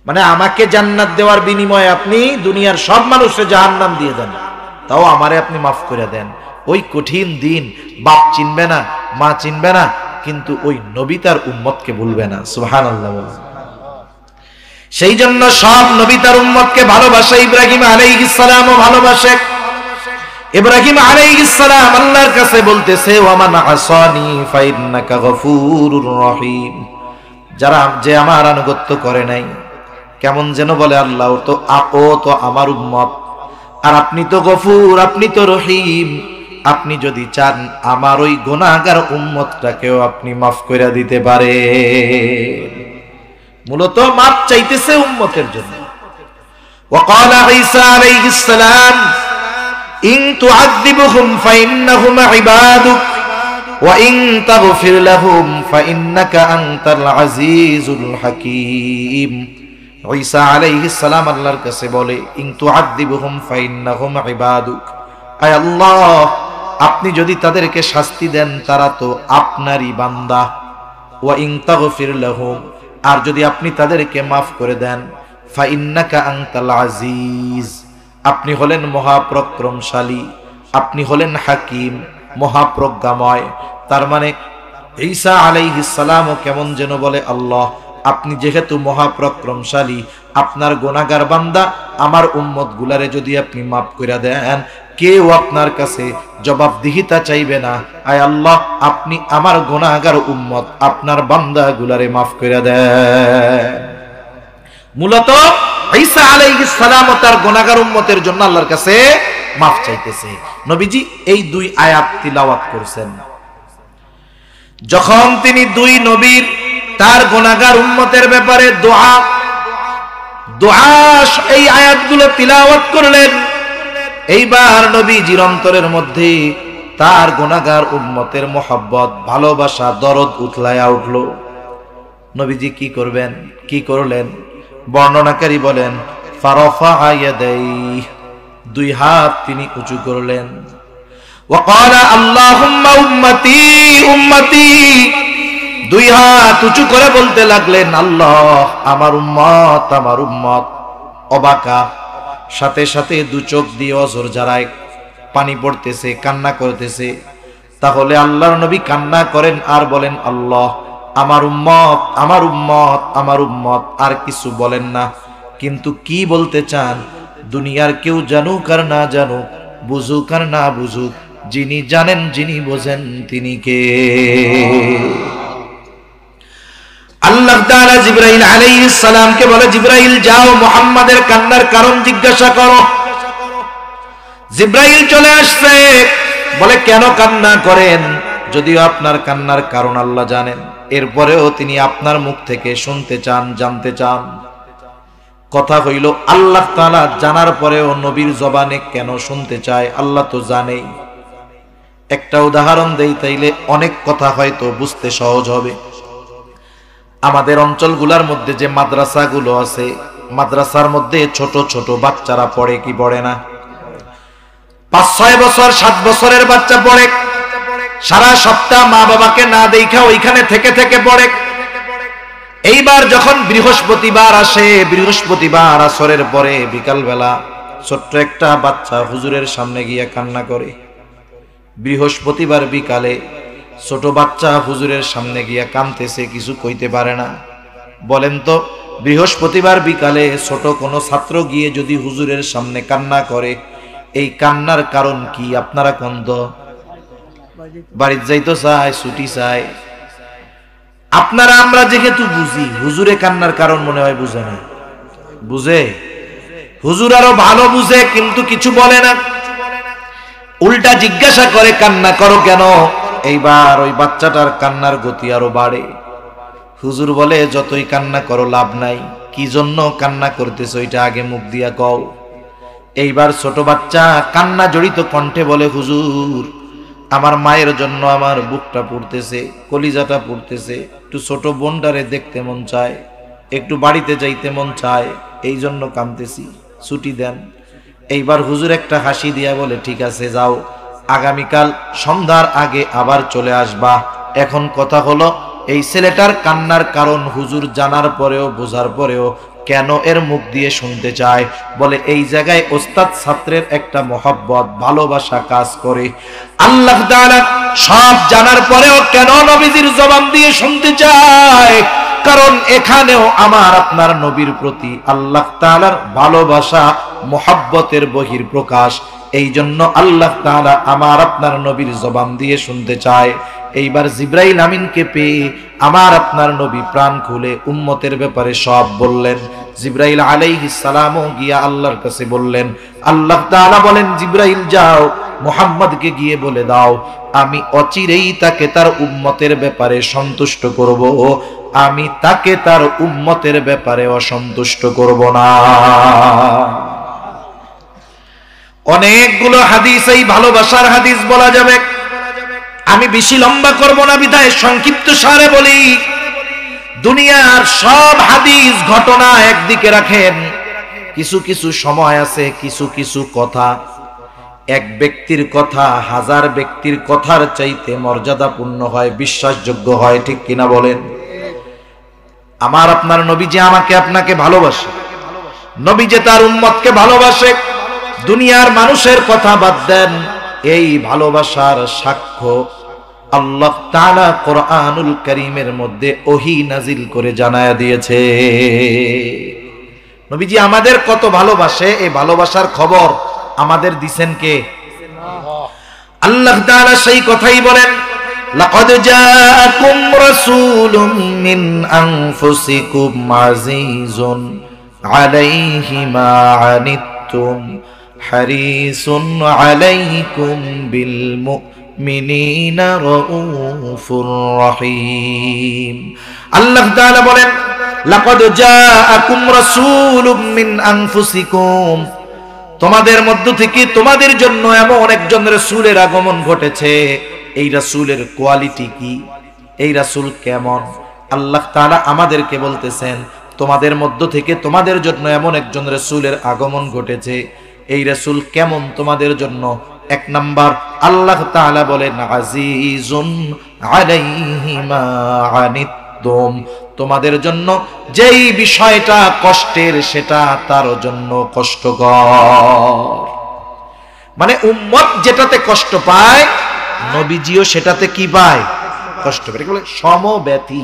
Speaker 1: মানে আমাকে জান্নাত দেওয়ার বিনিময়ে আপনি দুনিয়ার সব মানুষকে জাহান্নাম দিয়ে দেন, তাও আমারে আপনি মাফ করে দেন। ওই কঠিন দিন বাপ চিনবে না, মা চিনবে না, কিন্তু ওই নবী তার উম্মতকে ভুলবে না। সুবহানাল্লাহ। সেই জন্য সব নবী তার উম্মতকে ভালোবাসে। ইব্রাহিম আলাইহিস সালামও ভালোবাসে। ইব্রাহিম আলাইহিস সালাম আল্লাহর কাছে বলতেছে, ওয়া মান আসানি ফাইন্নাকা গফুরুর রহিম। যারা যে আমার আনুগত্য করে নাই, কেমন যেন বলে, আল্লাহ ও তো আমার উম্মত, আর আপনি তো গফুর, আপনি তো রহিম। আপনি যদি চান আমার ওই গুনাহগার উম্মতটাকেও আপনি মাফ করে দিতে পারেন। মূলত মাপ চাইতেছে উম্মতের জন্য। وقال عيسى عليه السلام إن تعذبهم فإنهم عبادك وإن تغفر لهم فإنك أنت العزيز الحكيم। ঈসা আলাইহিস সালাম আল্লাহর কাছে বলে, ইন তুআযিবুহুম ফাইন্নাহুম ইবাদুক, আয় আল্লাহ, আপনি যদি তাদেরকে শাস্তি দেন তারা তো আপনারই বান্দা। ওয়া ইন তাগফির লাহুম, আর যদি আপনি তাদেরকে মাফ করে দেন, ফাইন্নাকা আনতাল আজিজ, আপনি হলেন মহাপরাক্রমশালী, আপনি হলেন হাকিম, মহাপ্রজ্ঞাময়। তার মানে ঈসা আলাইহিস সালামও কেমন যেন বলে, আল্লাহ আপনি যেহেতু মহাপরাক্রমশালী, আপনার গুনাহগার বান্দা আমার উম্মত গুলারে যদি আপনি মাফ করে দেন, কেউ আপনার কাছে জবাবদিহিতা চাইবে না। আয় আল্লাহ, আপনি আমার গুনাহগার উম্মত, আপনার বান্দা গুলারে মাফ করে দেন। মূলত ঈসা আলাইহিস সালাম ও তার গুনাহগার উম্মতের জন্য আল্লাহর কাছে মাফ চাইতেছে। নবীজি এই দুই আয়াত তিলাওয়াত করছেন। যখন তিনি দুই নবীর তার গুনাহগার উম্মতের ব্যাপারে দোয়া এই আয়াতগুলো তিলাওয়াত করলেন, এইবার নবীজির অন্তরের মধ্যে তার গুনাহগার উম্মতের মোহাব্বত, ভালোবাসা, দরদ উতলায়া উঠল। নবীজি কি করবেন, কি করলেন? বর্ণনাকারী বলেন, ফারাফা ইয়াদাইহি, দুই হাত তিনি উঁচু করলেন। ওয়া ক্বালা আল্লাহুম্মা উম্মতি উম্মতি, দুই হাত উঁচু করে বলতে লাগলেন, আল্লাহ আমার উম্মত আমার উম্মত। অবাকা, সাথে সাথে দু চোখ দিয়ে অজর জারায় পানি পড়তেছে, কান্না করতেছে। তাহলে আল্লাহর নবী কান্না করেন আর বলেন, আল্লাহ আমার উম্মত আমার উম্মত আমার উম্মত, আর কিছু বলেন না। কিন্তু কি বলতে চান? দুনিয়ার কেউ জানুক আর না জানুক, বুঝুক আর না বুঝুক, যিনি জানেন যিনি বোঝেন তিনি কে? আল্লাহ তাআলা জিবরাইল আলাইহিস সালামকে বলে, জিবরাইল যাও মুহাম্মাদের কান্নার কারণ জিজ্ঞাসা করো। জিবরাইল চলে আসছে, বলে কেন কান্না করেন? যদিও আপনার কান্নার কারণ আল্লাহ জানেন, এরপরেও তিনি আপনার মুখ থেকে শুনতে চান, জানতে চান। কথা হইল, আল্লাহ তাআলা জানার পরেও নবীর জবানে কেন শুনতে চায় আল্লাহ তো জানেই। একটা উদাহরণ দেই, তাইলে অনেক কথা হয়তো বুঝতে সহজ হবে। আমাদের অঞ্চলগুলোর মধ্যে যে মাদ্রাসাগুলো আছে, মাদ্রাসার মধ্যে ছোট ছোট বাচ্চারা পড়ে কি পড়ে না? 5-6 বছর 7 বছরের বাচ্চা পড়ে, সারা সপ্তাহ মা বাবাকে না দেখা ওইখানে থেকে থেকে পড়ে। এইবার যখন বৃহস্পতিবার আসে, বৃহস্পতিবার আসরের পরে বিকালবেলা ছোট্ট একটা বাচ্চা হুজুরের সামনে গিয়ে কান্না করে। বৃহস্পতিবার বিকালে ছোট বাচ্চা হুজুরের সামনে গিয়া কাঁদতেছে, কিছু কইতে পারে না। বলেন তো, বৃহস্পতিবার বিকালে ছোট কোনো ছাত্র গিয়ে যদি হুজুরের সামনে কান্না করে, এই কান্নার কারণ কি? আপনারা কোন তো বাড়িতে যাইতো চায়, ছুটি চায়। আপনারা আমরা যেহেতু বুঝি, হুজুরে কান্নার কারণ মনে হয় বুঝে না। বুঝে? হুজুর আরো ভালো বুঝে, কিন্তু কিছু বলে না, উল্টা জিজ্ঞাসা করে কান্না করো কেন? এইবার ওই বাচ্চাটার কান্নার গতি আরো বাড়ে। হুজুর বলে, যতই কান্না করো লাভ নাই, কি জন্য কান্না করতেছ ওইটা আগে মুখ দিয়া কও। এইবার ছোট বাচ্চা কান্না জড়িত কণ্ঠে বলে, হুজুর আমার মায়ের জন্য আমার বুকটা পুড়তেছে, কলিজাটা পুড়তেছে, একটু ছোট বোনটারে দেখতে মন চায়, একটু বাড়িতে যাইতে মন চায়, এই জন্য কাঁদতেছি, ছুটি দেন। এইবার হুজুর একটা হাসি দিয়া বলে, ঠিক আছে যাও, আগামীকাল সন্ধ্যার আগে আবার চলে আসবা। এখন কথা হলো, এই ছেলেটার কান্নার কারণ হুজুর জানার পরেও বোঝার পরেও কেন এর মুখ দিয়ে শুনতে চায়? বলে এই জায়গায় ওস্তাদ ছাত্রের একটা মহব্বত, ভালোবাসা কাজ করে। আল্লাহ তাআলা সব জানার পরেও কেন নবীজির জবান দিয়ে শুনতে চায়? কারণ এখানেও আমার আপনার নবীর প্রতি আল্লাহ তাআলার ভালোবাসা, মহব্বতের বহির প্রকাশ। এই জন্য আল্লাহ তাআলা আমার আপনার নবীর জবান দিয়ে শুনতে চায়। এইবার জিবরাইল আমিনকে পেয়ে আমার আপনার নবী প্রাণ খুলে উম্মতের ব্যাপারে সব বললেন। জিবরাইল আলাইহিস সালামও গিয়া আল্লাহর কাছে বললেন। আল্লাহ তাআলা বলেন, জিবরাইল যাও মুহাম্মদকে গিয়ে বলে দাও, আমি অচিরেই তাকে তার উম্মতের ব্যাপারে সন্তুষ্ট করব, আমি তাকে তার উম্মতের ব্যাপারে অসন্তুষ্ট করব না। অনেকগুলো হাদিস, এই ভালোবাসার হাদিস বলা যাবে, আমি বেশি লম্বা করব না বিধায় সংক্ষিপ্ত সারে বলি। দুনিয়ার সব হাদিস ঘটনা একদিকে রাখেন, কিছু কিছু সময় আছে, কিছু কিছু কথা, এক ব্যক্তির কথা 1000 ব্যক্তির কথার চাইতে মর্যাদাপূর্ণ হয়, বিশ্বাসযোগ্য হয়, ঠিক কিনা বলেন? আমার আপনার নবী যে আমাকে আপনাকে ভালোবাসে, নবী যে তার উম্মতকে ভালোবাসে, দুনিয়ার মানুষের কথা বাদ দেন, এই ভালোবাসার সাক্ষ্য আল্লাহ তাআলা কোরআনুল কারীমের মধ্যে ওহী নাজিল করে জানায়া দিয়েছে। নবীজি আমাদের কত ভালোবাসে, এই ভালোবাসার খবর আমাদের দিছেন কে? আল্লাহ তাআলা সেই কথাই বলেন, লাকাদ জাআকুম রাসূলুম মিন আনফুসিকুম আজিজুন আলাইহি মা আনিতুম হারিসুন আলাইকুম বিল মুমিনিনা রাউফুর রহিম। আল্লাহ তাআলা বলেন, লাকাদ জাআকুম রাসূলুম মিন আনফুসিকুম, তোমাদের মধ্য থেকে তোমাদের জন্য এমন একজন রাসূলের আগমন ঘটেছে। এই রাসূলের কোয়ালিটি কি? এই রাসূল কেমন? আল্লাহ তাআলা আমাদেরকে বলতেছেন, তোমাদের মধ্য থেকে তোমাদের জন্য এমন একজন রাসূলের আগমন ঘটেছে। এই রাসূল কেমন তোমাদের জন্য? এক নাম্বার, আল্লাহ তাআলা বলেন, আজিজুন আলাইহি মা আনিতুম, তোমাদের জন্য যেই বিষয়টা কষ্টের সেটা তার জন্য কষ্টকর। মানে উম্মত যেটাতে কষ্ট পায়, নবীজিও সেটাতে কি পায়? কষ্ট পায়। বলে সমব্যথী,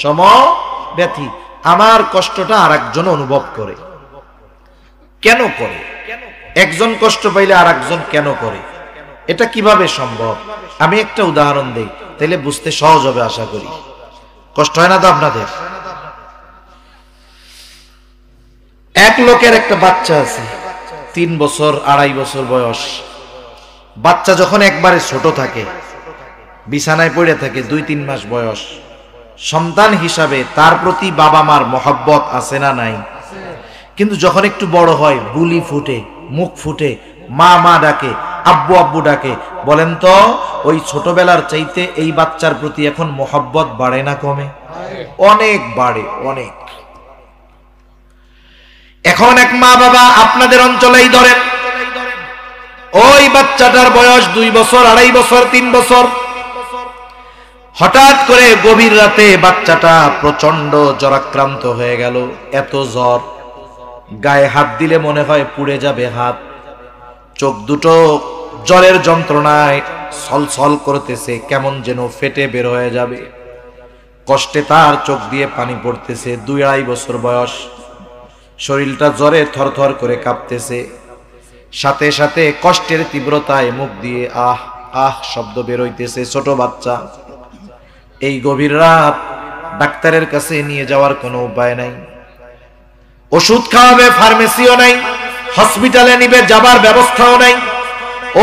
Speaker 1: সমব্যথী। আমার কষ্টটা আরেকজন অনুভব করে। কেন করে? একজন কষ্ট পাইলে আরেকজন কেন করে? এটা কিভাবে সম্ভব? আমি একটা উদাহরণ দেই, তাইলে বুঝতে সহজ হবে আশা করি। কষ্ট হয় না তো আপনাদের? এক লোকের একটা বাচ্চা আছে, 3 বছর 2.5 বছর বয়স। বাচ্চা যখন একবারে ছোট থাকে, বিছানায় পড়ে থাকে, 2-3 মাস বয়স, সন্তান হিসাবে তার প্রতি বাবা মার মহব্বত আছে না নাই? কিন্তু যখন একটু বড় হয়, বুলি ফুটে, মুখ ফুটে, মা মা ডাকে, আব্বু আব্বু ডাকে, বলেন তো ওই ছোটবেলার চাইতে এই বাচ্চার প্রতি এখন মহব্বত বাড়ে না কমে? অনেক বাড়ে, অনেক। এখন এক মা বাবা আপনাদের অঞ্চলেই ধরেন, ওই বাচ্চাটার বয়স 2 বছর 2.5 বছর 3 বছর। হঠাৎ করে গভীর রাতে বাচ্চাটা প্রচন্ড জ্বরাক্রান্ত হয়ে গেল। এত জ্বর, গায়ে হাত দিলে মনে হয় পুড়ে যাবে হাত। চোখ দুটো জ্বরের যন্ত্রণায় ছলছল করতেছে, কেমন যেন ফেটে বের হয়ে যাবে। কষ্টে তার চোখ দিয়ে পানি পড়তেছে। 2-2.5 বছর বয়স, শরীরটা জ্বরে থরথর করে কাঁপতেছে। সাথে সাথে কষ্টের তীব্রতায় মুখ দিয়ে আহ আহ শব্দ বের হইতেছে। ছোট বাচ্চা। এই গভীর রাত, ডাক্তারের কাছে নিয়ে যাওয়ার কোনো উপায় নাই। ওষুধ খাওয়াবে ফার্মেসিও নাই, হসপিটালে নিবে যাবার ব্যবস্থাও নাই।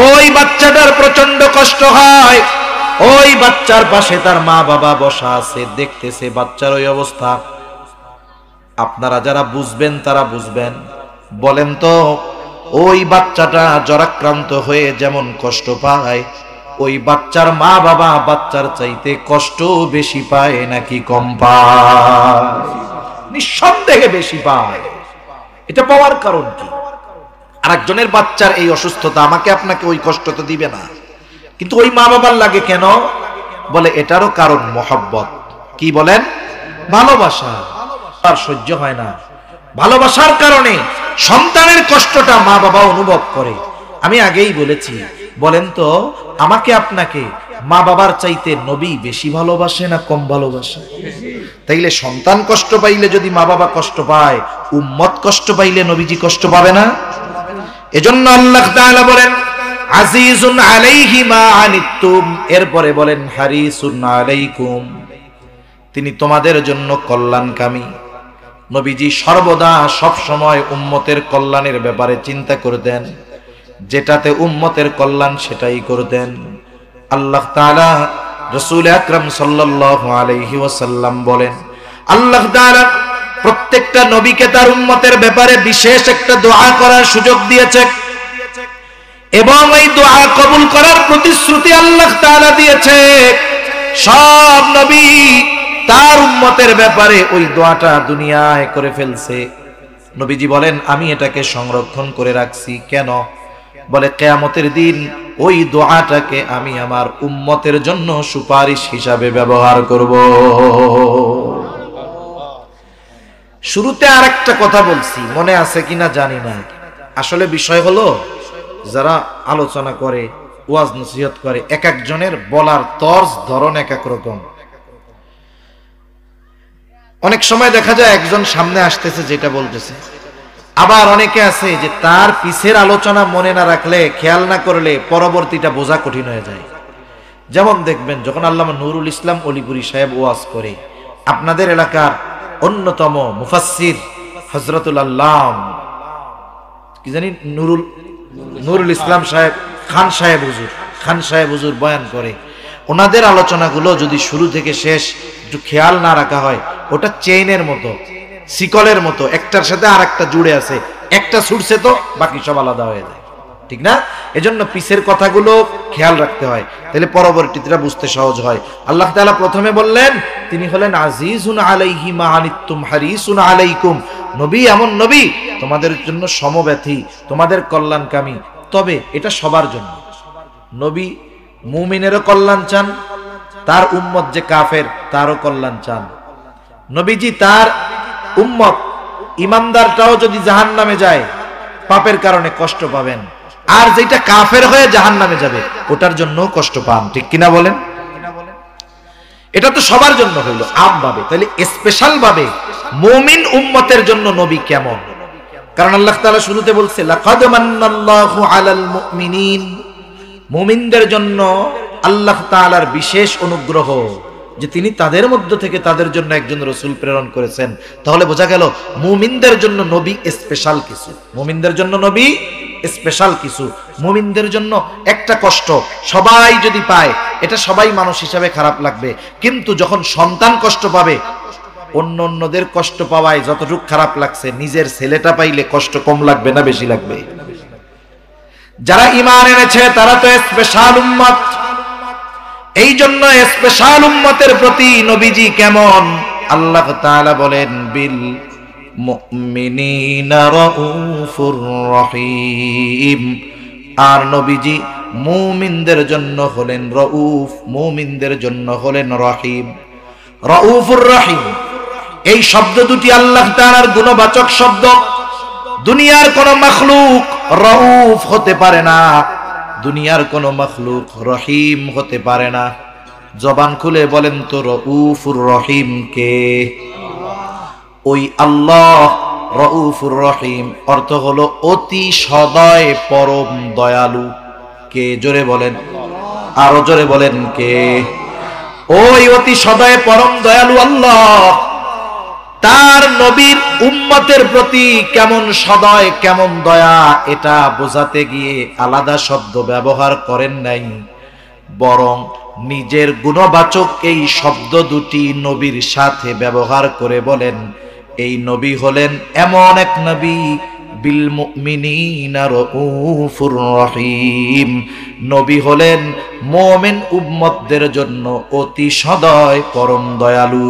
Speaker 1: ওই বাচ্চাটার প্রচন্ড কষ্ট হয়। ওই বাচ্চার পাশে তার মা বাবা বসা আছে, দেখতেছে বাচ্চার ওই অবস্থা। আপনারা যারা বুঝবেন তারা বুঝবেন। বলেন তো, ওই বাচ্চাটা জ্বরাক্রান্ত হয়ে যেমন কষ্ট পায়, ওই বাচ্চার মা বাবা বাচ্চার চাইতে কষ্ট বেশি পায় নাকি কম পায়? নিঃসন্দেহে বেশি পায়। এটা পাওয়ার কারণ কি? আরেকজনের বাচ্চার এই অসুস্থতা আমাকে আপনাকে ওই কষ্ট তো দিবে না, কিন্তু ওই মা বাবার লাগে কেন? বলে এটারও কারণ মহব্বত। কি বলেন? ভালোবাসা। আর সহ্য হয় না। ভালোবাসার কারণে সন্তানের কষ্টটা মা বাবা অনুভব করে। আমি আগেই বলেছি, বলেন তো আমাকে আপনাকে মা বাবার চাইতে নবী বেশি ভালোবাসে না কম ভালোবাসে? তাইলে সন্তান কষ্ট পাইলে যদি মা বাবা কষ্ট পায়, উম্মত কষ্ট পাইলে নবীজি কষ্ট পাবে না? এজন্য আল্লাহ তাআলা বলেন, আজিজুন আলাইহি মা আনিতুম, এরপরে বলেন হারিসুন আলাইকুম, তিনি তোমাদের জন্য কল্যাণকামী। নবীজি সর্বদা সব সময় উম্মতের কল্যাণের ব্যাপারে চিন্তা করতেন। যেটাতে উম্মতের কল্যাণ সেটাই করতেন। আল্লাহ তাআলা রাসূল আকরাম সাল্লাল্লাহু আলাইহি ওয়াসাল্লাম বলেন, আল্লাহ তাআলা প্রত্যেকটা নবীকে তার উম্মতের ব্যাপারে বিশেষ একটা দোয়া করার সুযোগ দিয়েছে এবং এই দোয়া কবুল করার প্রতিশ্রুতি আল্লাহ তাআলা দিয়েছে। সব নবী তার উম্মতের ব্যাপারে ওই দোয়াটা দুনিয়ায় করে ফেলছে। নবীজি বলেন, আমি এটাকে সংরক্ষণ করে রাখছি। কেন? বলে কিয়ামতের দিন ওই দোয়াটাকে আমি আমার উম্মতের জন্য সুপারিশ হিসাবে ব্যবহার করব। শুরুতে আরেকটা কথা বলছি, মনে আছে কিনা জানি না। আসলে বিষয় হলো, যারা আলোচনা করে, ওয়াজ নসিহত করে, এক একজনের বলার তর্জ ধরন এক এক রকম। অনেক সময় দেখা যায় একজন সামনে আসতেছে যেটা বলতেছে, আবার অনেকে আছে যে তার পিছের আলোচনা মনে না রাখলে, খেয়াল না করলে পরবর্তীটা বোঝা কঠিন হয়ে যায়। যেমন দেখবেন যখন আল্লামা নুরুল ইসলাম অলিপুরি সাহেব ওয়াজ করে, আপনাদের এলাকার অন্যতম মুফাসসির হযরতুল আল্লাম কি জানি নুরুল ইসলাম সাহেব, খান সাহেব হুজুর বয়ান করে, ওনাদের আলোচনাগুলো যদি শুরু থেকে শেষ একটু খেয়াল না রাখা হয়, ওটা চেইনের মতো, শিকলের মতো, একটার সাথে আর একটা জুড়ে আছে, একটা ছুটছে তো বাকি সব আলাদা হয়ে যায়, ঠিক না? এজন্য পিছের কথাগুলো খেয়াল রাখতে হয়, তাহলে পরবর্তীটা বুঝতে সহজ হয়। আল্লাহ তাআলা প্রথমে বললেন তিনি হলেন আজিজুন আলাইহি মা আনিতুম হারিসুন আলাইকুম। নবী এমন নবী তোমাদের জন্য সমব্যথী, তোমাদের কল্যাণকামী। তবে এটা সবার জন্য। নবী মুমিনেরও কল্যাণ চান, তার উম্মত যে কাফের তারও কল্যাণ চান। নবীজি তার উম্মত ইমানদারটাও যদি জাহান্নামে যায় পাপের কারণে কষ্ট পাবেন, আর যেটা কাফের হয়ে জাহান্নামে যাবে ওটার জন্য কষ্ট পান, ঠিক কিনা বলেন? এটা তো সবার জন্য হইল আমভাবে, তাহলে স্পেশাল ভাবে মুমিন উম্মতের জন্য নবী কেমন? কারণ আল্লাহ তাআলা শুরুতে বলছে লাকাদ মান্নাল্লাহু আলাল মুমিনিন, মুমিনদের জন্য আল্লাহ তাআলার বিশেষ অনুগ্রহ যে তিনি তাদের মধ্য থেকে তাদের জন্য একজন রাসূল প্রেরণ করেছেন। তাহলে বোঝা গেল মুমিনদের জন্য নবী স্পেশাল কিছু, মুমিনদের জন্য নবী স্পেশাল কিছু। মুমিনদের জন্য একটা কষ্ট সবাই যদি পায়, এটা সবাই মানুষ হিসাবে খারাপ লাগবে, কিন্তু যখন সন্তান কষ্ট পাবে, অন্যদের কষ্ট পাওয়ায় যতটুকু খারাপ লাগছে, নিজের ছেলেটা পাইলে কষ্ট কম লাগবে না বেশি লাগবে? যারা ঈমান এনেছে তারা তো স্পেশাল উম্মত। এই জন্য স্পেশাল উম্মতের প্রতি নবীজি কেমন? আল্লাহ তাআলা বলেন বিল মুমিনিনা রাউফুর রহিম। আর নবীজি মুমিনদের জন্য হলেন রাউফ, মুমিনদের জন্য হলেন রহিম। রাউফুর রহিম এই শব্দ দুটি আল্লাহ তাআলার গুণবাচক শব্দ। দুনিয়ার কোন মাখলুক রাউফ হতে পারে না, দুনিয়ার কোন মাখলুক রহিম হতে পারে না। জবান খুলে বলেন তো রাউফুর রহিম কে? ওই আল্লাহ রাউফুর রহিম, অর্থ হলো অতি সদয় পরম দয়ালু। কে? জোরে বলেন, আরো জোরে বলেন কে? ওই অতি সদয় পরম দয়ালু আল্লাহ তার নবীর উম্মতের প্রতি কেমন সদয়, কেমন দয়া, এটা বোঝাতে গিয়ে আলাদা শব্দ ব্যবহার করেন নাই, বরং নিজের গুণবাচক এই শব্দ দুটি নবীর সাথে ব্যবহার করে বলেন এই নবী হলেন এমন এক নবী বিল মুমিনিনা রাউফুর রহিম। নবী হলেন মুমিন উম্মতদের জন্য অতি সদয় পরম দয়ালু।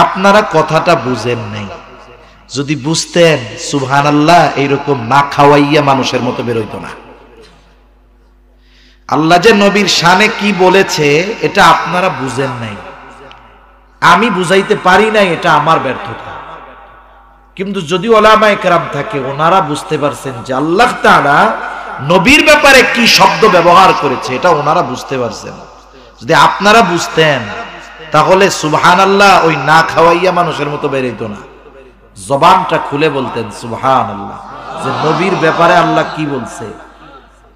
Speaker 1: আপনারা কথাটা বুঝেন নাই, যদি বুঝতেন সুবহানাল্লাহ এইরকম না খাওয়াইয়া মানুষের মতো বেরোইতো না। আল্লাহ যে নবীর শানে কি বলেছে এটা আপনারা বুঝেন নাই, আমি বুঝাইতে পারি নাই, এটা আমার ব্যর্থতা। কিন্তু যদি উলামায়ে কেরাম থাকে ওনারা বুঝতে পারছেন যে আল্লাহ তাআলা নবীর ব্যাপারে কি শব্দ ব্যবহার করেছে, এটা ওনারা বুঝতে পারছেন। যদি আপনারা বুঝতেন তাহলে সুবহানাল্লাহ ওই না খাওয়াইয়া মানুষের মতো বেরোইতো না, জবানটা খুলে বলতেন সুবহানাল্লাহ, যে নবীর ব্যাপারে আল্লাহ কি বলছে।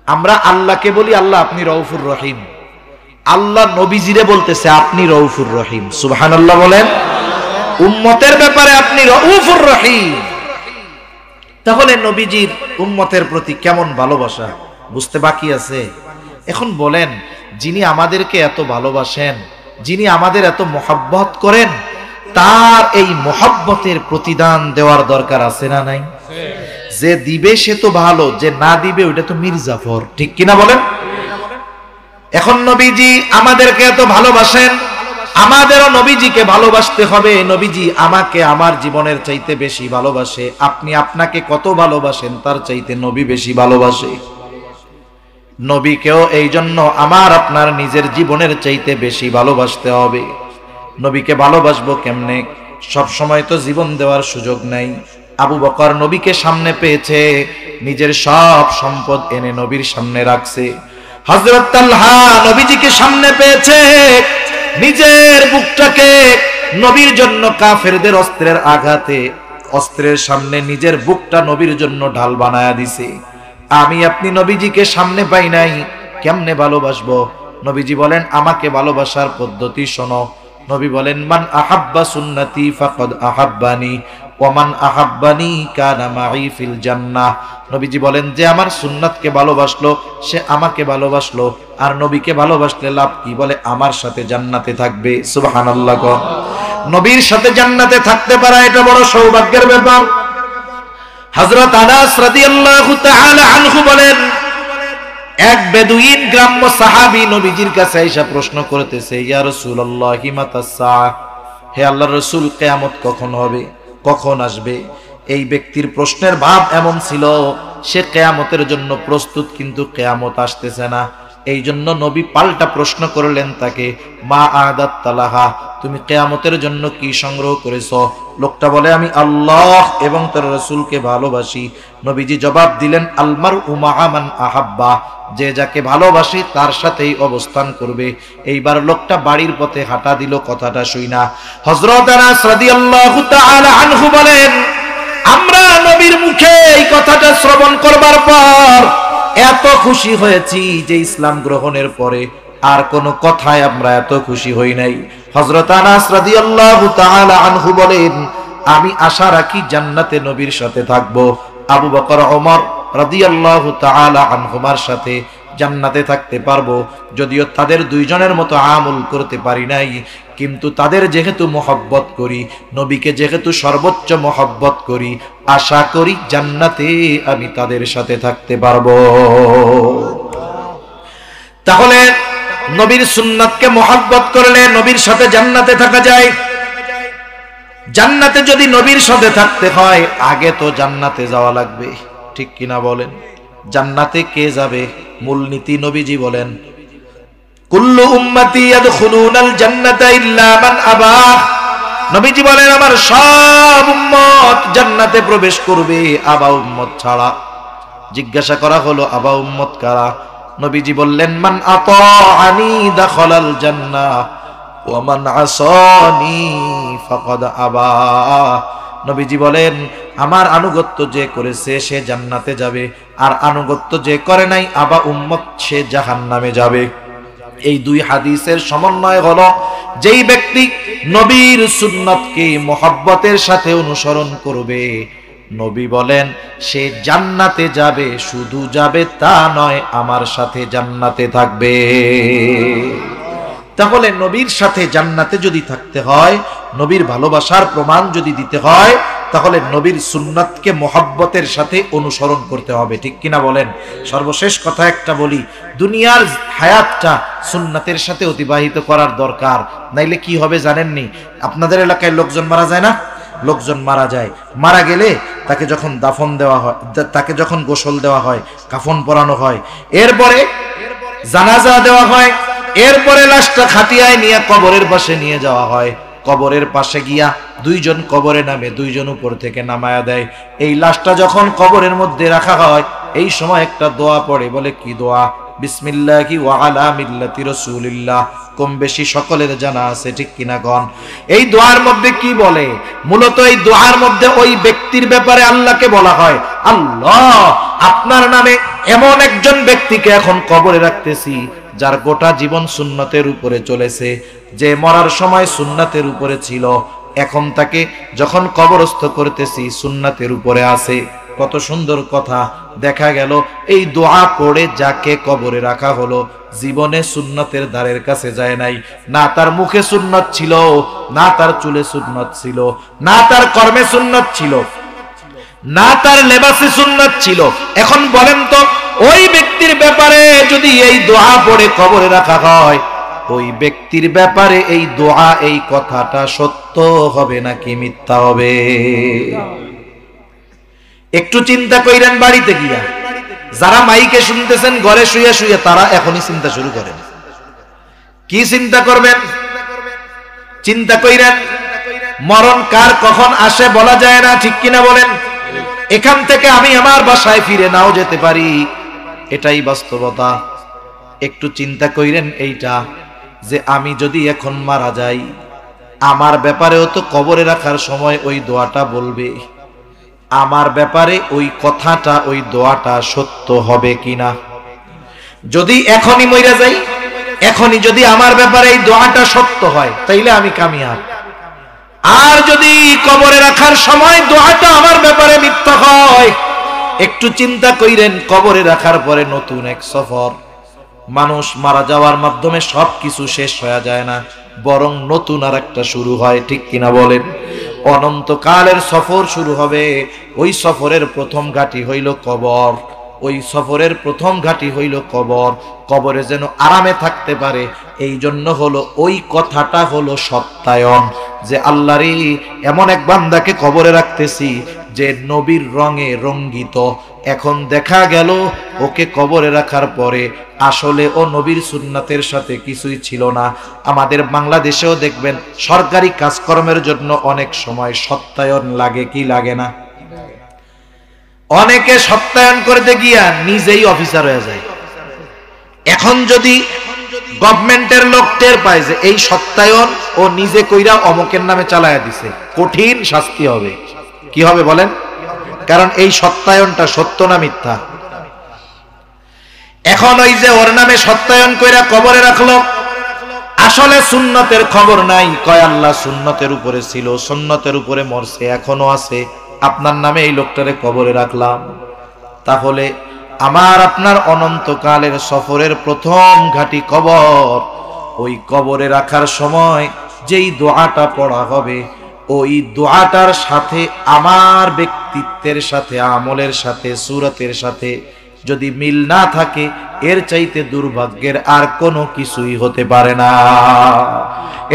Speaker 1: আমরা আল্লাহকে বলি আল্লাহ আপনি রাউফুর রহিম, আল্লাহ নবীজিরে বলতেছে আপনি রাউফুর রহিম। সুবহানাল্লাহ বলেন। উম্মতের ব্যাপারে আপনি রাউফুর রহিম। তাহলে নবীজির উম্মতের প্রতি কেমন ভালোবাসা বুঝতে বাকি আছে? এখন বলেন, যিনি আমাদেরকে এত ভালোবাসেন, যিনি আমাদের এত মহব্বত করেন, তার এই মহব্বতের প্রতিদান দেওয়ার দরকার আছে না নাই? যে দিবে সে তো ভালো, যে না দিবে ওইটা তো মির্জাফর, ঠিক কিনা বলেন? এখন নবীজি আমাদেরকে এত ভালোবাসেন, আমাদেরও নবীজিকে ভালোবাসতে হবে। নবীজি আমাকে আমার জীবনের চাইতে বেশি ভালোবাসে, আপনি আপনাকে কত ভালোবাসেন তার চাইতে নবী বেশি ভালোবাসে। নবীকেও এই জন্য আমার আপনার নিজের জীবনের চাইতে বেশি ভালোবাসতে হবে। নবীকে ভালোবাসবো কেমনে? সব সময় তো জীবন দেওয়ার সুযোগ নাই। আবু বকর নবীকে সামনে পেয়েছে, নিজের সব সম্পদ এনে নবীর সামনে রাখছে। হযরত তালহা নবীজিকে সামনে পেয়েছে, নিজের বুকটাকে নবীর জন্য কাফেরদের অস্ত্রের আঘাতে, অস্ত্রের সামনে নিজের বুকটা নবীর জন্য ঢাল বানায়া দিছে। আমি আপনি নবীজিকে সামনে পাই নাই, কেমনে ভালোবাসবো? নবীজি বলেন আমাকে ভালোবাসার পদ্ধতি শোনো। নবী বলেন মান আহাব্বা সুন্নতি ফাকাদ আহাব্বানি ওয়া মান আহাব্বানি কানা মাই ফিল জান্নাহ। নবীজি বলেন যে আমার সুন্নাতকে ভালোবাসলো সে আমাকে ভালোবাসলো, আর নবীকে ভালোবাসলে লাভ কি? বলে আমার সাথে জান্নাতে থাকবে। সুবহানাল্লাহ। নবীর সাথে জান্নাতে থাকতে পারা এটা বড় সৌভাগ্যের ব্যাপার। হযরত আনাস রাদিয়াল্লাহু তাআলা আনহু বলেন এক বেদুইন গ্রাম্য সাহাবী নবীজির কাছে এসে প্রশ্ন করতেছে, ইয়া রাসূলুল্লাহি মাতা সাআহ, হে আল্লাহর রাসূল কিয়ামত কখন হবে, কখন আসবে? এই ব্যক্তির প্রশ্নের ভাব এমন ছিল সে কিয়ামতের জন্য প্রস্তুত, কিন্তু কিয়ামত আসতেছে না। এই জন্য নবী পাল্টা প্রশ্ন করলেন তাকে, মা আদাত তালাহা, তুমি কিয়ামতের জন্য কি সংগ্রহ করেছো? লোকটা বলে আমি আল্লাহ এবং তার রাসূলকে ভালোবাসি। নবীজি জবাব দিলেন আলমার উমা মান আহাব্বা, যে যাকে ভালোবাসে তার সাথেই অবস্থান করবে। এইবার লোকটা বাড়ির পথে হাঁটা দিল কথাটা শুইনা। হযরত আনাস রাদিয়াল্লাহু তাআলা আনহু বলেন আমরা নবীর মুখে এই কথাটা শ্রবণ করবার পর এত খুশি হয়েছি যে ইসলাম গ্রহণের পরে আর কোন কথায় আমরা এত খুশি হই নাই। হযরত আনাস রাদিয়াল্লাহু তাআলা আনহু বলেন আমি আশা রাখি জান্নাতে নবীর সাথে থাকব, আবু বকর ওমর রাদিয়াল্লাহু তাআলা আনহুমার সাথে জান্নাতে থাকতে পারবো। যদিও তাদের দুইজনের মতো আমল করতে পারি নাই, কিন্তু তাদের যেহেতু মহব্বত করি, নবীকে যেহেতু সর্বোচ্চ মহব্বত করি, আশা করি জান্নাতে আমি তাদের সাথে থাকতে পারবো। তাহলে নবীর সুন্নাতকে মহব্বত করলে নবীর সাথে জান্নাতে থাকা যায়। জান্নাতে যদি নবীর সাথে থাকতে হয় আগে তো জান্নাতে যাওয়া লাগবে, ঠিক কিনা বলেন? জান্নাতে কে যাবে? মূলনীতি নবীজি বলেন কুল্লু উম্মতি ইয়াদখুলুনাল জান্নাতা ইল্লা মান আবা। নবীজি বলেন আমার সব উম্মত জান্নাতে প্রবেশ করবে আবা উম্মত ছাড়া। জিজ্ঞাসা করা হলো আবা উম্মত কারা? নবীজি বললেন মান আতাআনি দাখালাল জান্নাহ ওয়া মান আসানি ফাকাদ আবা। নবীজি বলেন আমার আনুগত্য যে করেছে সে জান্নাতে যাবে, আর আনুগত্য যে করে নাই আবা উম্মত সে জাহান্নামে যাবে। এই দুই হাদিসের সমন্বয় হলো যেই ব্যক্তি নবীর সুন্নতকে মুহাব্বতের সাথে অনুসরণ করবে, নবী বলেন সে জান্নাতে যাবে, শুধু যাবে তা নয় আমার সাথে জান্নাতে থাকবে। তাহলে নবীর সাথে জান্নাতে যদি থাকতে হয়, নবীর ভালোবাসার প্রমাণ যদি দিতে হয়, তাহলে নবীর সুন্নাতকে মুহাব্বতের সাথে অনুসরণ করতে হবে, ঠিক কিনা বলেন? সর্বশেষ কথা একটা বলি, দুনিয়ার হায়াতটা সুন্নাতের সাথে অতিবাহিত করার দরকার, নাইলে কি হবে জানেননি? আপনাদের এলাকায় লোকজন মারা যায় না? লোকজন মারা যায়, মারা গেলে তাকে যখন দাফন দেওয়া হয়, তাকে যখন গোসল দেওয়া হয়, কাফন পরানো হয়, এরপরে জানাজা দেওয়া হয়, এরপরে লাশটা খাটিয়ায় নিয়ে কবরের পাশে নিয়ে যাওয়া হয়। কবরের পাশে গিয়া দুইজন কবরে নামে, দুইজন উপর থেকে নামায়া দেয়। এই লাশটা যখন কবরের মধ্যে রাখা হয় এই সময় একটা দোয়া পড়ে, বলে কি দোয়া? বিসমিল্লাহি ওয়া আলা মিল্লাতি রাসূলিল্লাহ। কম বেশি সকলের জানা আছে, ঠিক কিনা গণ? এই দোয়ার মধ্যে কি বলে? মূলত এই দোয়ার মধ্যে ওই ব্যক্তির ব্যাপারে আল্লাহকে বলা হয়, আল্লাহ আপনার নামে এমন একজন ব্যক্তিকে এখন কবরে রাখতেছি যার গোটা জীবন সুন্নতের উপরে চলেছে, যে মরার সময় সুন্নাতের উপরে ছিল, এখন তাকে যখন কবরস্থ করতেছি সুন্নাতের উপরে আছে। কত সুন্দর কথা! দেখা গেল এই দোয়া পড়ে যাকে কবরে রাখা হলো জীবনে সুন্নতের দ্বারের কাছে যায় নাই, না তার মুখে সুন্নত ছিল, না তার চুলে সুন্নত ছিল, না তার কর্মে সুন্নত ছিল, না তার লেবাসে সুন্নত ছিল। এখন বলেন তো ওই ব্যক্তির ব্যাপারে যদি এই দোয়া পড়ে কবরে রাখা হয়, ওই ব্যক্তির ব্যাপারে এই দোয়া, এই কথাটা সত্য হবে নাকি মিথ্যা হবে? একটু চিন্তা কইরেন বাড়িতে গিয়া। যারা মাইকে শুনতেছেন ঘরে শুয়ে শুয়ে, তারা এখনই চিন্তা শুরু করেন। কি চিন্তা করবেন? চিন্তা কইরেন, মরণ কার কখন আসে বলা যায় না, ঠিক কিনা বলেন? এখান থেকে আমি আমার বাসায় ফিরে নাও যেতে পারি, এটাই বাস্তবতা। একটু চিন্তা কইরেন এইটা, যে আমি যদি এখন মারা যাই, আমার ব্যাপারেও তো কবরে রাখার সময় ওই দোয়াটা বলবে, আমার ব্যাপারে ওই কথাটা, ওই দোয়াটা সত্য হবে কিনা? যদি এখনই মইরা যাই, এখনই যদি আমার ব্যাপারে এই দোয়াটা সত্য হয়, তাইলে আমি কামিয়াব। আর যদি কবরে রাখার সময় দোয়াটা আমার ব্যাপারে মিথ্যা হয়, একটু চিন্তা কইরেন, কবরে রাখার পরে নতুন এক সফর। মানুষ মারা যাওয়ার মাধ্যমে সবকিছু শেষ হয়ে যায় না, বরং নতুন আর একটা শুরু হয়, ঠিক কিনা বলেন? অনন্তকালের সফর শুরু হবে। ওই সফরের প্রথম ঘাঁটি হইল কবর, ওই সফরের প্রথম ঘাঁটি হইল কবর। কবরে যেন আরামে থাকতে পারে, এই জন্য হলো ওই কথাটা হলো সত্যায়ন, যে আল্লাহরে এমন এক বান্দাকে কবরে রাখতেছি যে নবীর রঙে রঙ্গিত। এখন দেখা গেল ওকে কবরে রাখার পরে আসলে ও নবীর সুন্নাতের সাথে কিছুই ছিল না। আমাদের বাংলাদেশেও দেখবেন সরকারি কাজকর্মের জন্য অনেক সময় সত্যায়ন লাগে, কি লাগে না? অনেকে সত্যায়ন করতে গিয়া নিজেই অফিসার হয়ে যায়। এখন যদি গভর্নমেন্টের লোক টের পায় যে এই সত্যায়ন ও নিজে কইরা অমকের নামে চালায়া দিছে, কঠিন শাস্তি হবে। কি হবে বলেন? কারণ এই সত্যায়নটা সত্য না মিথ্যা? এখন ওই যে ওর নামে সত্যায়ন কইরা কবরে রাখলো, আসলে সুন্নতের খবর নাই। কয় আল্লাহ সুন্নতের উপরে ছিল, সুন্নতের উপরে মরছে, এখনো আছে, আপনার নামে এই লোকটারে কবরে রাখলাম। তাহলে আমার আপনার অনন্তকালের সফরের প্রথম ঘাঁটি কবর। ওই কবরে রাখার সময় যেই দোয়াটা পড়া হবে, ওই দোয়াটার সাথে আমার ব্যক্তিত্বের সাথে, আমলের সাথে, সুরতের সাথে যদি মিল না থাকে, এর চাইতে দুর্ভাগ্যের আর কোনো কিছুই হতে পারে না।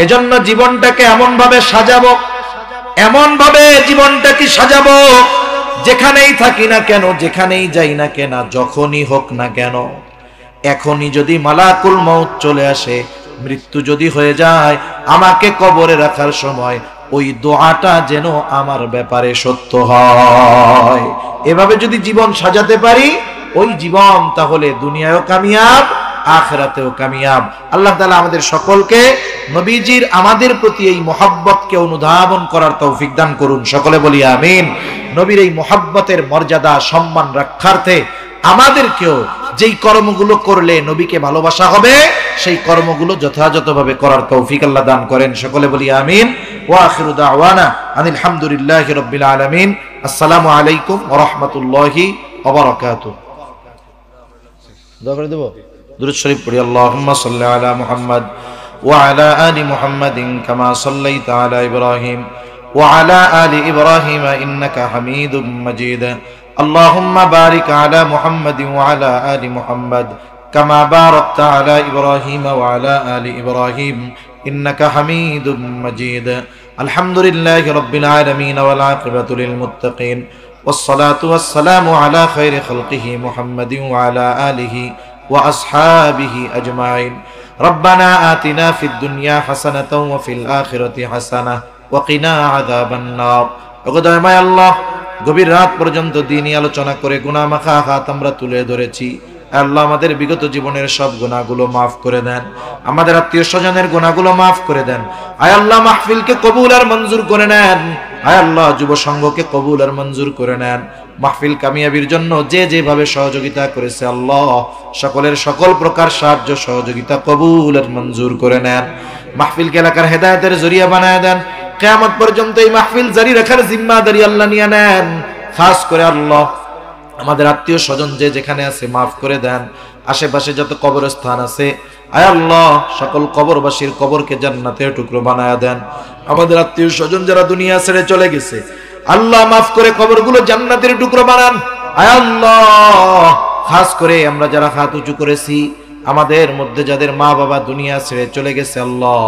Speaker 1: এজন্য জীবনটাকে এমন ভাবে সাজাবো, এমন ভাবে জীবনটাকে সাজাবো, যেখানেই থাকি না কেন, যেখানেই যাই না কেন, যখনই হোক না কেন, এখনই যদি মালাকুল মউত চলে আসে, মৃত্যু যদি হয়ে যায়, আমাকে কবরে রাখার সময় ওই দোয়াটা যেন আমার ব্যাপারে সত্য হয়। এভাবে যদি জীবন সাজাতে পারি, ওই জীবন তাহলে দুনিয়ায়ও কামিয়াব, আখিরাতেও কামিয়াব। আল্লাহ তাআলা আমাদের সকলকে নবীজির আমাদের প্রতি এই মহব্বতকে অনুধাবন করার তৌফিক দান করুন, সকলে বলি আমিন। নবীর এই মহব্বতের মর্যাদা সম্মান রক্ষার্থে আমাদেরকেও যেই কর্মগুলো করলে নবীকে ভালোবাসা হবে, সেই কর্মগুলো যথাযথভাবে করার তৌফিক আল্লাহ দান করেন, সকলে বলি আমিন। ওয়া আখিরু দাওয়ানা আনিল হামদুলিল্লাহি রাব্বিল আলামিন। আসসালামু আলাইকুম ওয়া রাহমাতুল্লাহি ওয়া বারাকাতুহু। দোয়া করে দেব, দুরূদ শরীফ পড়ি। আল্লাহুম্মা সাল্লি আলা মুহাম্মাদ ওয়া আলা আলি মুহাম্মাদিন কামা সাল্লাইতা আলা ইব্রাহিম ওয়া আলা আলি ইব্রাহিম ইন্নাকা হামিদুম মাজিদ। আল্লাহুম্মা বারিক আলা মুহাম্মাদিন ওয়া আলা আলি মুহাম্মাদ কামা বারাকতা আলা ইব্রাহিম ওয়া আলা আলি ইব্রাহিম ইন্নাকা হামিদুম মাজিদ। আলহামদুলিল্লাহি রাব্বিল আলামিন ওয়াল আকিবাতু লিল মুত্তাকিন والصلاة والسلام على خير خلقه محمد وعلى آله وأصحابه أجمعين. ربنا آتنا في الدنيا حسنة وفي الآخرة حسنة وقنا عذاب النار. ওগো আল্লাহ, গভীর রাত পর্যন্ত দ্বীনি আলোচনা করে গুনাহ মাখা হাত আমরা তুলে ধরেছি। আল্লাহ আমাদের বিগত জীবনের সব গুনাহগুলো মাফ করে দেন, আমাদের আত্মীয় স্বজনের গুনাহগুলো মাফ করে দেন। আয় আল্লাহ, মাহফিলকে কবুল আর মঞ্জুর করে নেন। আয় আল্লাহ, যুব সংঘকে কবুল আর মঞ্জুর করে নেন। মাহফিল কামিয়াবির জন্য যে যেভাবে সহযোগিতা করেছে, আল্লাহ সকলের সকল প্রকার সাহায্য সহযোগিতা কবুল আর মঞ্জুর করে নেন। মাহফিলকে এলাকার হেদায়েতের জরিয়া বানায় দেন। কিয়ামত পর্যন্ত এই মাহফিল জারি রাখার জিম্মাদারি আল্লাহ নিয়ে নেন। খাস করে আল্লাহ আমাদের আত্মীয় স্বজন যে যেখানে আছে মাফ করে দেন। আশেপাশে যত কবরস্থান আছে, আয় আল্লাহ সকল কবরবাসীর কবরকে জান্নাতের টুকরো বানায়া দেন। আমাদের আত্মীয় স্বজন যারা দুনিয়া ছেড়ে চলে গেছে, আল্লাহ মাফ করে কবরগুলো জান্নাতের টুকরো বানান। আয় আল্লাহ, খাস করে আমরা যারা হাত উঁচু করেছি, আমাদের মধ্যে যাদের মা বাবা দুনিয়া ছেড়ে চলে গেছে, আল্লাহ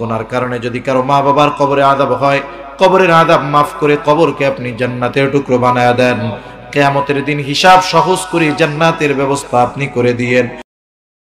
Speaker 1: গুনার কারণে যদি কারো মা বাবার কবরে আযাব হয়, কবরের আযাব মাফ করে কবরকে আপনি জান্নাতের টুকরো বানায়া দেন। কিয়ামতের দিন হিসাব সহজ করে জান্নাতের ব্যবস্থা আপনি করে দিয়েন।